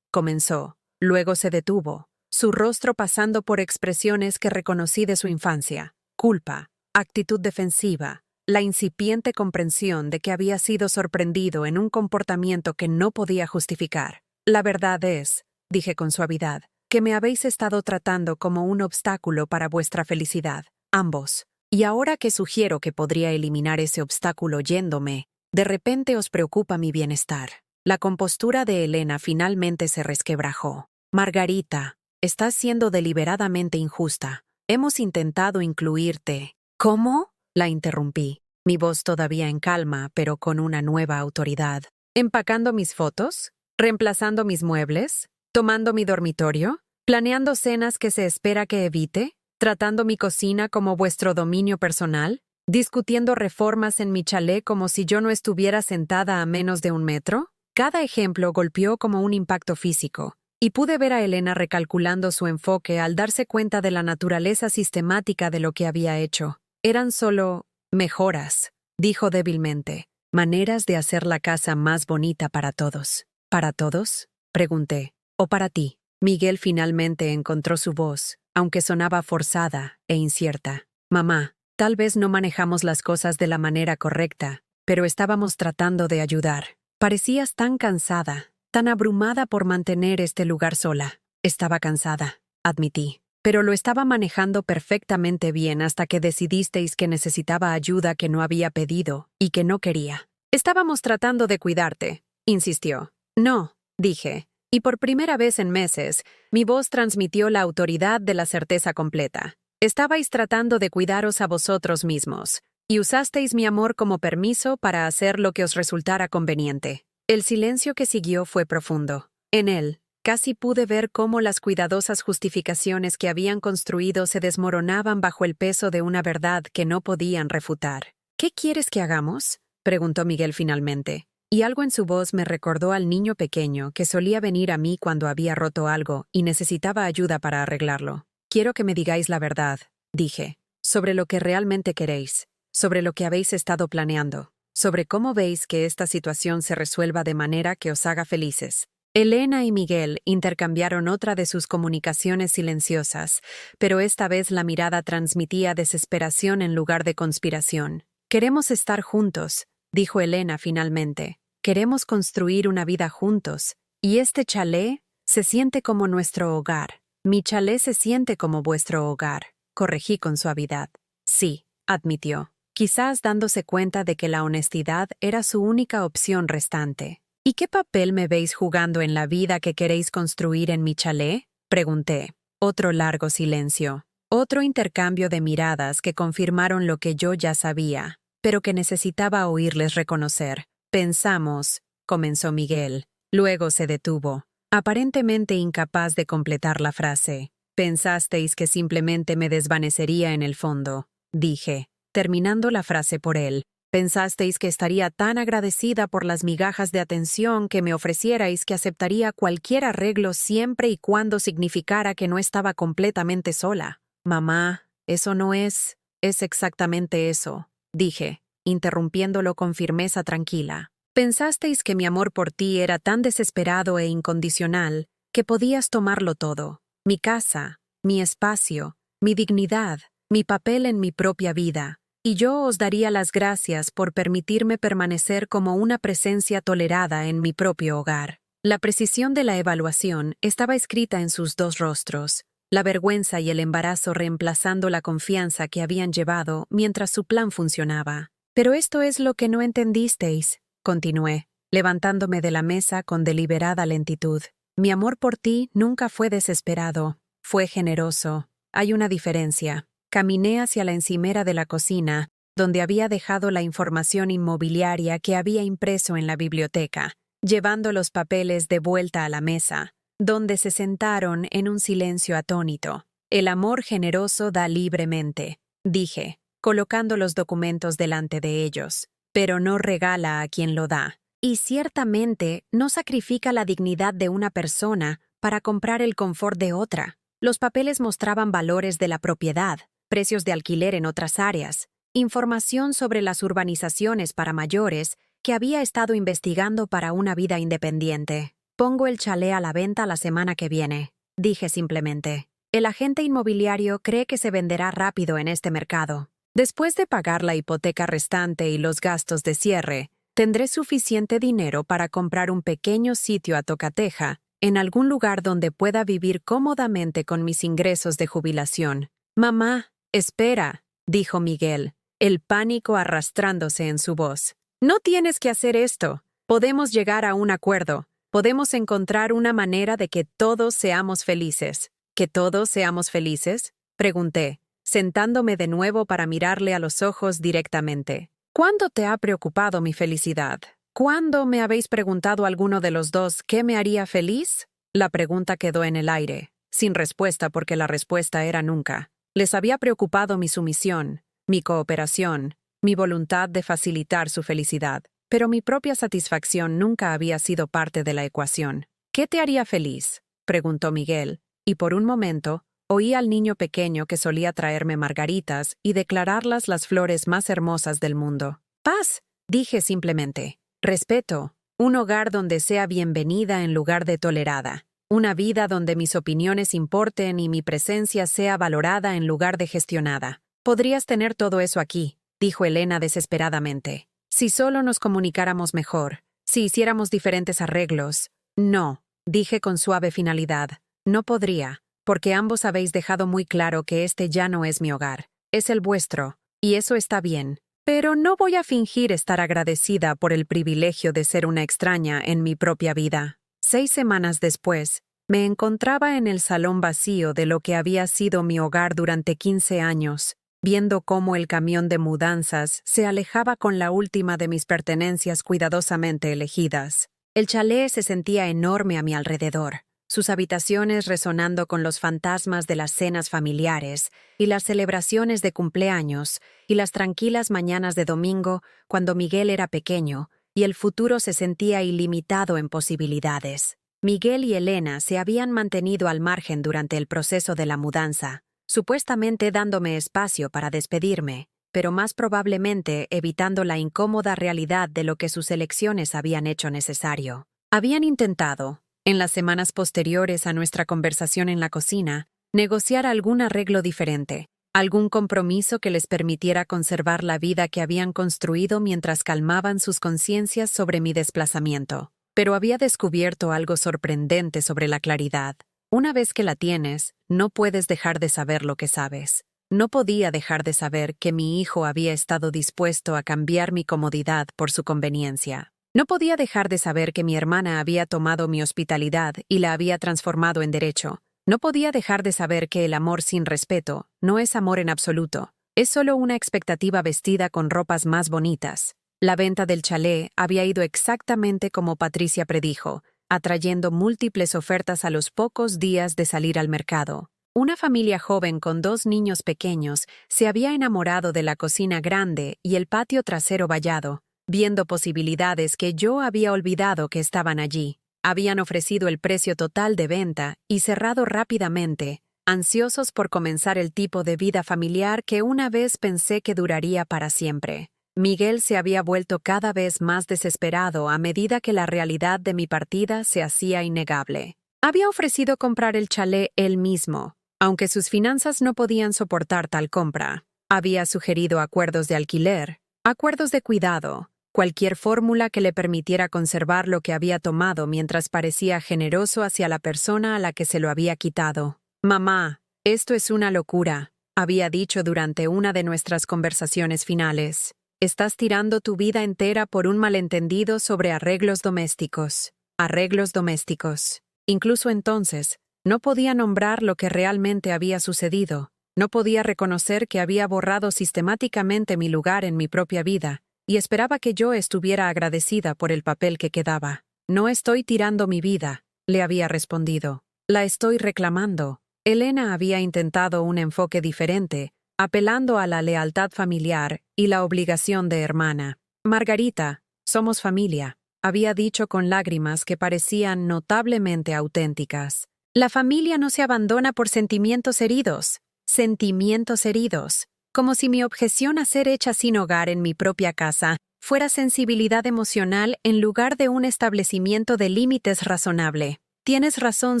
Speaker 1: Comenzó. Luego se detuvo, su rostro pasando por expresiones que reconocí de su infancia. Culpa, actitud defensiva, la incipiente comprensión de que había sido sorprendido en un comportamiento que no podía justificar. La verdad es, dije con suavidad, que me habéis estado tratando como un obstáculo para vuestra felicidad, ambos. Y ahora que sugiero que podría eliminar ese obstáculo yéndome, de repente os preocupa mi bienestar. La compostura de Elena finalmente se resquebrajó. Margarita, estás siendo deliberadamente injusta. Hemos intentado incluirte. ¿Cómo?, la interrumpí, mi voz todavía en calma, pero con una nueva autoridad. ¿Empacando mis fotos? ¿Reemplazando mis muebles? ¿Tomando mi dormitorio? ¿Planeando cenas que se espera que evite? ¿Tratando mi cocina como vuestro dominio personal? ¿Discutiendo reformas en mi chalet como si yo no estuviera sentada a menos de 1 metro? Cada ejemplo golpeó como un impacto físico, Y pude ver a Elena recalculando su enfoque al darse cuenta de la naturaleza sistemática de lo que había hecho. Eran solo mejoras, dijo débilmente, maneras de hacer la casa más bonita para todos. ¿Para todos?, pregunté. ¿O para ti? Miguel finalmente encontró su voz, aunque sonaba forzada e incierta. Mamá, tal vez no manejamos las cosas de la manera correcta, pero estábamos tratando de ayudar. Parecías tan cansada, tan abrumada por mantener este lugar sola. Estaba cansada, admití, pero lo estaba manejando perfectamente bien hasta que decidisteis que necesitaba ayuda que no había pedido y que no quería. Estábamos tratando de cuidarte, insistió. No, dije, y por primera vez en meses, mi voz transmitió la autoridad de la certeza completa. Estabais tratando de cuidaros a vosotros mismos, y usasteis mi amor como permiso para hacer lo que os resultara conveniente. El silencio que siguió fue profundo. En él, casi pude ver cómo las cuidadosas justificaciones que habían construido se desmoronaban bajo el peso de una verdad que no podían refutar. ¿Qué quieres que hagamos?, preguntó Miguel finalmente, y algo en su voz me recordó al niño pequeño que solía venir a mí cuando había roto algo y necesitaba ayuda para arreglarlo. Quiero que me digáis la verdad, dije, sobre lo que realmente queréis, sobre lo que habéis estado planeando, sobre cómo veis que esta situación se resuelva de manera que os haga felices. Elena y Miguel intercambiaron otra de sus comunicaciones silenciosas, pero esta vez la mirada transmitía desesperación en lugar de conspiración. Queremos estar juntos, dijo Elena finalmente. Queremos construir una vida juntos, y este chalet se siente como nuestro hogar. Mi chalet se siente como vuestro hogar, corregí con suavidad. Sí, admitió, quizás dándose cuenta de que la honestidad era su única opción restante. ¿Y qué papel me veis jugando en la vida que queréis construir en mi chalet?, pregunté. Otro largo silencio. Otro intercambio de miradas que confirmaron lo que yo ya sabía, pero que necesitaba oírles reconocer. Pensamos, comenzó Miguel. Luego se detuvo, aparentemente incapaz de completar la frase. Pensasteis que simplemente me desvanecería en el fondo, dije, terminando la frase por él. Pensasteis que estaría tan agradecida por las migajas de atención que me ofrecierais que aceptaría cualquier arreglo siempre y cuando significara que no estaba completamente sola. Mamá, eso no es exactamente eso, dije, interrumpiéndolo con firmeza tranquila. Pensasteis que mi amor por ti era tan desesperado e incondicional que podías tomarlo todo. Mi casa, mi espacio, mi dignidad, mi papel en mi propia vida. Y yo os daría las gracias por permitirme permanecer como una presencia tolerada en mi propio hogar. La precisión de la evaluación estaba escrita en sus dos rostros, la vergüenza y el embarazo reemplazando la confianza que habían llevado mientras su plan funcionaba. Pero esto es lo que no entendisteis, continué, levantándome de la mesa con deliberada lentitud. Mi amor por ti nunca fue desesperado, fue generoso. Hay una diferencia. Caminé hacia la encimera de la cocina, donde había dejado la información inmobiliaria que había impreso en la biblioteca, llevando los papeles de vuelta a la mesa, donde se sentaron en un silencio atónito. El amor generoso da libremente, dije, colocando los documentos delante de ellos, pero no regala a quien lo da. Y ciertamente no sacrifica la dignidad de una persona para comprar el confort de otra. Los papeles mostraban valores de la propiedad, precios de alquiler en otras áreas, información sobre las urbanizaciones para mayores que había estado investigando para una vida independiente. Pongo el chalet a la venta la semana que viene, dije simplemente. El agente inmobiliario cree que se venderá rápido en este mercado. Después de pagar la hipoteca restante y los gastos de cierre, tendré suficiente dinero para comprar un pequeño sitio a tocateja en algún lugar donde pueda vivir cómodamente con mis ingresos de jubilación. Mamá, espera, dijo Miguel, el pánico arrastrándose en su voz. No tienes que hacer esto. Podemos llegar a un acuerdo. Podemos encontrar una manera de que todos seamos felices. ¿Que todos seamos felices?, pregunté, sentándome de nuevo para mirarle a los ojos directamente. ¿Cuándo te ha preocupado mi felicidad? ¿Cuándo me habéis preguntado alguno de los dos qué me haría feliz? La pregunta quedó en el aire, sin respuesta porque la respuesta era nunca. Les había preocupado mi sumisión, mi cooperación, mi voluntad de facilitar su felicidad, pero mi propia satisfacción nunca había sido parte de la ecuación. ¿Qué te haría feliz?, preguntó Miguel, y por un momento oí al niño pequeño que solía traerme margaritas y declararlas las flores más hermosas del mundo. Paz, dije simplemente. Respeto. Un hogar donde sea bienvenida en lugar de tolerada. Una vida donde mis opiniones importen y mi presencia sea valorada en lugar de gestionada. Podrías tener todo eso aquí, dijo Elena desesperadamente. Si solo nos comunicáramos mejor, si hiciéramos diferentes arreglos. No, dije con suave finalidad. No podría, porque ambos habéis dejado muy claro que este ya no es mi hogar. Es el vuestro, y eso está bien. Pero no voy a fingir estar agradecida por el privilegio de ser una extraña en mi propia vida. 6 semanas después, me encontraba en el salón vacío de lo que había sido mi hogar durante 15 años, viendo cómo el camión de mudanzas se alejaba con la última de mis pertenencias cuidadosamente elegidas. El chalet se sentía enorme a mi alrededor, sus habitaciones resonando con los fantasmas de las cenas familiares y las celebraciones de cumpleaños y las tranquilas mañanas de domingo cuando Miguel era pequeño y el futuro se sentía ilimitado en posibilidades. Miguel y Elena se habían mantenido al margen durante el proceso de la mudanza, supuestamente dándome espacio para despedirme, pero más probablemente evitando la incómoda realidad de lo que sus elecciones habían hecho necesario. Habían intentado, en las semanas posteriores a nuestra conversación en la cocina, negociar algún arreglo diferente, algún compromiso que les permitiera conservar la vida que habían construido mientras calmaban sus conciencias sobre mi desplazamiento. Pero había descubierto algo sorprendente sobre la claridad. Una vez que la tienes, no puedes dejar de saber lo que sabes. No podía dejar de saber que mi hijo había estado dispuesto a cambiar mi comodidad por su conveniencia. No podía dejar de saber que mi hermana había tomado mi hospitalidad y la había transformado en derecho. No podía dejar de saber que el amor sin respeto no es amor en absoluto. Es solo una expectativa vestida con ropas más bonitas. La venta del chalet había ido exactamente como Patricia predijo, atrayendo múltiples ofertas a los pocos días de salir al mercado. Una familia joven con 2 niños pequeños se había enamorado de la cocina grande y el patio trasero vallado, viendo posibilidades que yo había olvidado que estaban allí. Habían ofrecido el precio total de venta y cerrado rápidamente, ansiosos por comenzar el tipo de vida familiar que una vez pensé que duraría para siempre. Miguel se había vuelto cada vez más desesperado a medida que la realidad de mi partida se hacía innegable. Había ofrecido comprar el chalet él mismo, aunque sus finanzas no podían soportar tal compra. Había sugerido acuerdos de alquiler, acuerdos de cuidado, cualquier fórmula que le permitiera conservar lo que había tomado mientras parecía generoso hacia la persona a la que se lo había quitado. «Mamá, esto es una locura», había dicho durante una de nuestras conversaciones finales. «Estás tirando tu vida entera por un malentendido sobre arreglos domésticos». Arreglos domésticos. Incluso entonces, no podía nombrar lo que realmente había sucedido. No podía reconocer que había borrado sistemáticamente mi lugar en mi propia vida, y esperaba que yo estuviera agradecida por el papel que quedaba. «No estoy tirando mi vida», le había respondido. «La estoy reclamando». Elena había intentado un enfoque diferente, apelando a la lealtad familiar y la obligación de hermana. «Margarita, somos familia», había dicho con lágrimas que parecían notablemente auténticas. «La familia no se abandona por sentimientos heridos». Sentimientos heridos. Como si mi objeción a ser hecha sin hogar en mi propia casa fuera sensibilidad emocional en lugar de un establecimiento de límites razonable. Tienes razón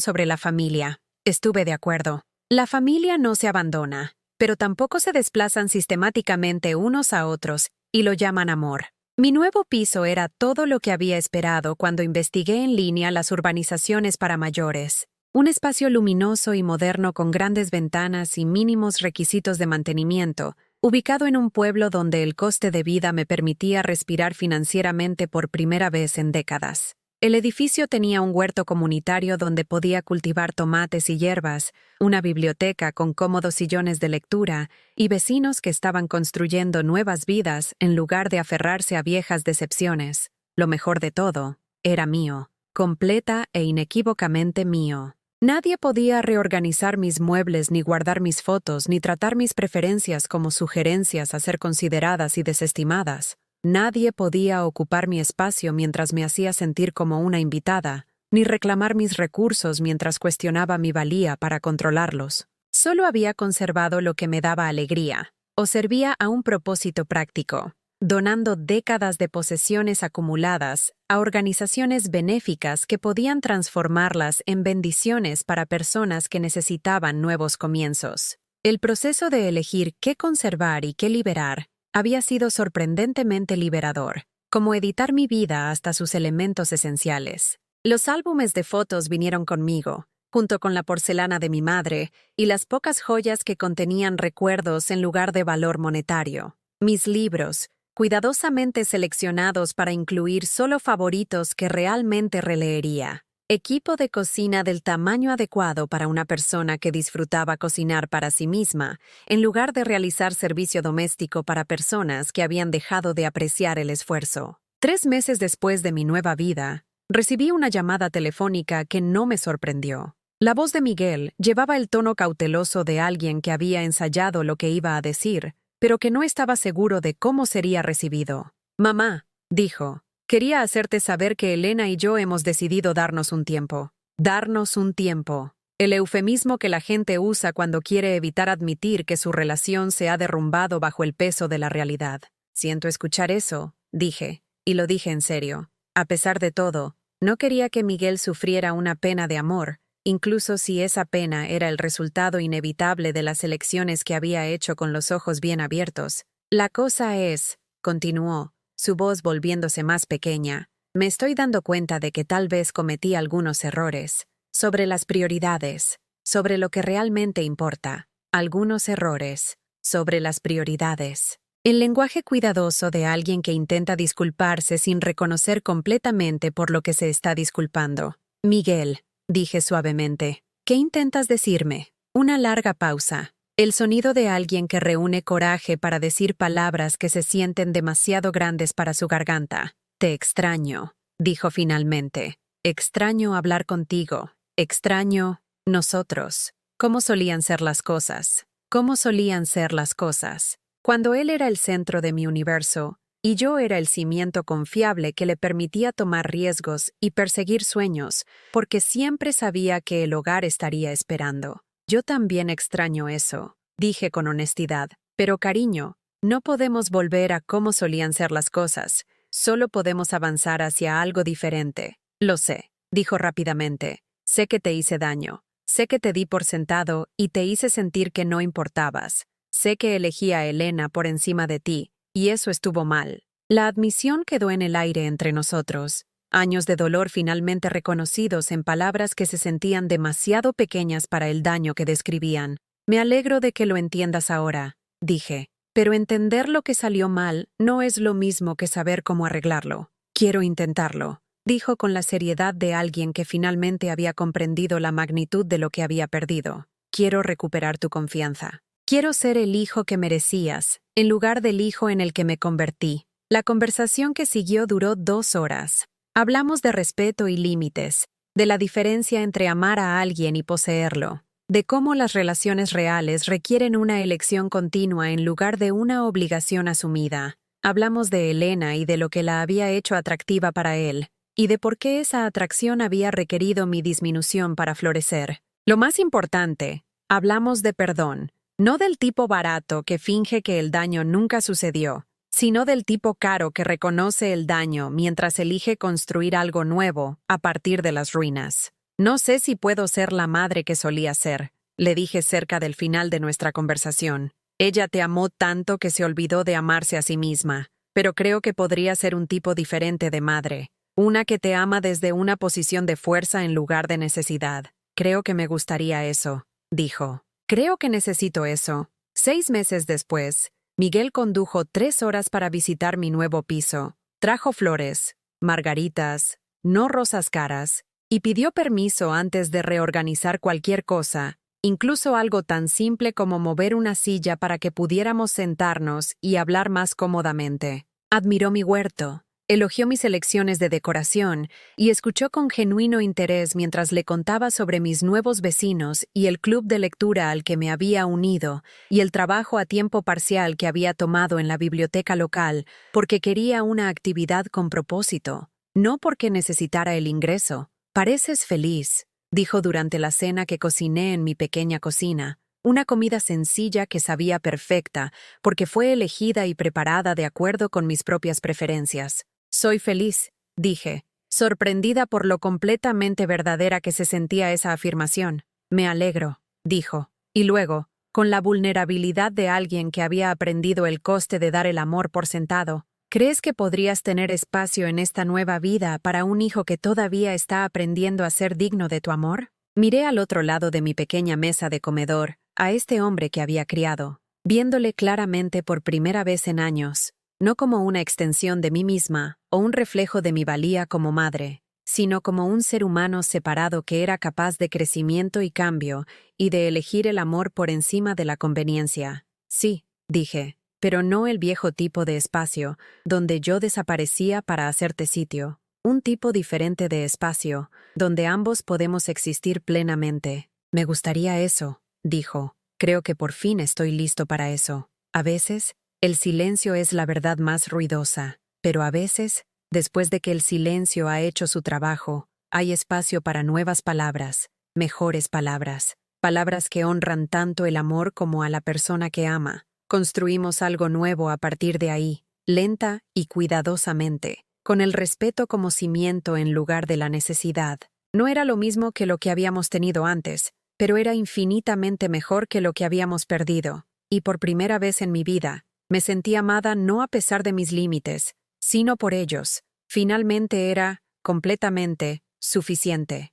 Speaker 1: sobre la familia. Estuve de acuerdo. La familia no se abandona, pero tampoco se desplazan sistemáticamente unos a otros y lo llaman amor. Mi nuevo piso era todo lo que había esperado cuando investigué en línea las urbanizaciones para mayores. Un espacio luminoso y moderno con grandes ventanas y mínimos requisitos de mantenimiento, ubicado en un pueblo donde el coste de vida me permitía respirar financieramente por primera vez en décadas. El edificio tenía un huerto comunitario donde podía cultivar tomates y hierbas, una biblioteca con cómodos sillones de lectura y vecinos que estaban construyendo nuevas vidas en lugar de aferrarse a viejas decepciones. Lo mejor de todo, era mío, completa e inequívocamente mío. Nadie podía reorganizar mis muebles, ni guardar mis fotos, ni tratar mis preferencias como sugerencias a ser consideradas y desestimadas. Nadie podía ocupar mi espacio mientras me hacía sentir como una invitada, ni reclamar mis recursos mientras cuestionaba mi valía para controlarlos. Solo había conservado lo que me daba alegría, o servía a un propósito práctico, donando décadas de posesiones acumuladas a organizaciones benéficas que podían transformarlas en bendiciones para personas que necesitaban nuevos comienzos. El proceso de elegir qué conservar y qué liberar había sido sorprendentemente liberador, como editar mi vida hasta sus elementos esenciales. Los álbumes de fotos vinieron conmigo, junto con la porcelana de mi madre y las pocas joyas que contenían recuerdos en lugar de valor monetario. Mis libros, cuidadosamente seleccionados para incluir solo favoritos que realmente releería. Equipo de cocina del tamaño adecuado para una persona que disfrutaba cocinar para sí misma, en lugar de realizar servicio doméstico para personas que habían dejado de apreciar el esfuerzo. 3 meses después de mi nueva vida, recibí una llamada telefónica que no me sorprendió. La voz de Miguel llevaba el tono cauteloso de alguien que había ensayado lo que iba a decir, pero que no estaba seguro de cómo sería recibido. «Mamá», dijo, «quería hacerte saber que Elena y yo hemos decidido darnos un tiempo». Darnos un tiempo. El eufemismo que la gente usa cuando quiere evitar admitir que su relación se ha derrumbado bajo el peso de la realidad. «Siento escuchar eso», dije, y lo dije en serio. A pesar de todo, no quería que Miguel sufriera una pena de amor, incluso si esa pena era el resultado inevitable de las elecciones que había hecho con los ojos bien abiertos. «La cosa es», continuó, su voz volviéndose más pequeña, «me estoy dando cuenta de que tal vez cometí algunos errores. Sobre las prioridades, sobre lo que realmente importa. Algunos errores, sobre las prioridades». El lenguaje cuidadoso de alguien que intenta disculparse sin reconocer completamente por lo que se está disculpando. «Miguel», dije suavemente, «¿qué intentas decirme?» Una larga pausa. El sonido de alguien que reúne coraje para decir palabras que se sienten demasiado grandes para su garganta. «Te extraño», dijo finalmente. «Extraño hablar contigo. Extraño nosotros. ¿Cómo solían ser las cosas? ¿Cómo solían ser las cosas?» Cuando él era el centro de mi universo, y yo era el cimiento confiable que le permitía tomar riesgos y perseguir sueños, porque siempre sabía que el hogar estaría esperando. Yo también extraño eso, dije con honestidad. Pero cariño, no podemos volver a cómo solían ser las cosas, solo podemos avanzar hacia algo diferente. Lo sé, dijo rápidamente. Sé que te hice daño, sé que te di por sentado y te hice sentir que no importabas. Sé que elegí a Elena por encima de ti, y eso estuvo mal. La admisión quedó en el aire entre nosotros. Años de dolor finalmente reconocidos en palabras que se sentían demasiado pequeñas para el daño que describían. Me alegro de que lo entiendas ahora, dije. Pero entender lo que salió mal no es lo mismo que saber cómo arreglarlo. Quiero intentarlo, dijo con la seriedad de alguien que finalmente había comprendido la magnitud de lo que había perdido. Quiero recuperar tu confianza. Quiero ser el hijo que merecías, en lugar del hijo en el que me convertí. La conversación que siguió duró 2 horas. Hablamos de respeto y límites, de la diferencia entre amar a alguien y poseerlo, de cómo las relaciones reales requieren una elección continua en lugar de una obligación asumida. Hablamos de Elena y de lo que la había hecho atractiva para él, y de por qué esa atracción había requerido mi disminución para florecer. Lo más importante, hablamos de perdón. No del tipo barato que finge que el daño nunca sucedió, sino del tipo caro que reconoce el daño mientras elige construir algo nuevo a partir de las ruinas. No sé si puedo ser la madre que solía ser, le dije cerca del final de nuestra conversación. Ella te amó tanto que se olvidó de amarse a sí misma, pero creo que podría ser un tipo diferente de madre, una que te ama desde una posición de fuerza en lugar de necesidad. Creo que me gustaría eso, dijo. Creo que necesito eso. 6 meses después, Miguel condujo 3 horas para visitar mi nuevo piso. Trajo flores, margaritas, no rosas caras, y pidió permiso antes de reorganizar cualquier cosa, incluso algo tan simple como mover una silla para que pudiéramos sentarnos y hablar más cómodamente. Admiró mi huerto. Elogió mis elecciones de decoración y escuchó con genuino interés mientras le contaba sobre mis nuevos vecinos y el club de lectura al que me había unido y el trabajo a tiempo parcial que había tomado en la biblioteca local porque quería una actividad con propósito, no porque necesitara el ingreso. Pareces feliz, dijo durante la cena que cociné en mi pequeña cocina, una comida sencilla que sabía perfecta, porque fue elegida y preparada de acuerdo con mis propias preferencias. Soy feliz, dije, sorprendida por lo completamente verdadera que se sentía esa afirmación. Me alegro, dijo, y luego, con la vulnerabilidad de alguien que había aprendido el coste de dar el amor por sentado, ¿crees que podrías tener espacio en esta nueva vida para un hijo que todavía está aprendiendo a ser digno de tu amor? Miré al otro lado de mi pequeña mesa de comedor, a este hombre que había criado, viéndole claramente por primera vez en años, no como una extensión de mí misma o un reflejo de mi valía como madre, sino como un ser humano separado que era capaz de crecimiento y cambio y de elegir el amor por encima de la conveniencia. Sí, dije, pero no el viejo tipo de espacio, donde yo desaparecía para hacerte sitio. Un tipo diferente de espacio, donde ambos podemos existir plenamente. Me gustaría eso, dijo. Creo que por fin estoy listo para eso. A veces, el silencio es la verdad más ruidosa, pero a veces, después de que el silencio ha hecho su trabajo, hay espacio para nuevas palabras, mejores palabras, palabras que honran tanto el amor como a la persona que ama. Construimos algo nuevo a partir de ahí, lenta y cuidadosamente, con el respeto como cimiento en lugar de la necesidad. No era lo mismo que lo que habíamos tenido antes, pero era infinitamente mejor que lo que habíamos perdido, y por primera vez en mi vida, me sentí amada no a pesar de mis límites, sino por ellos. Finalmente era, completamente, suficiente.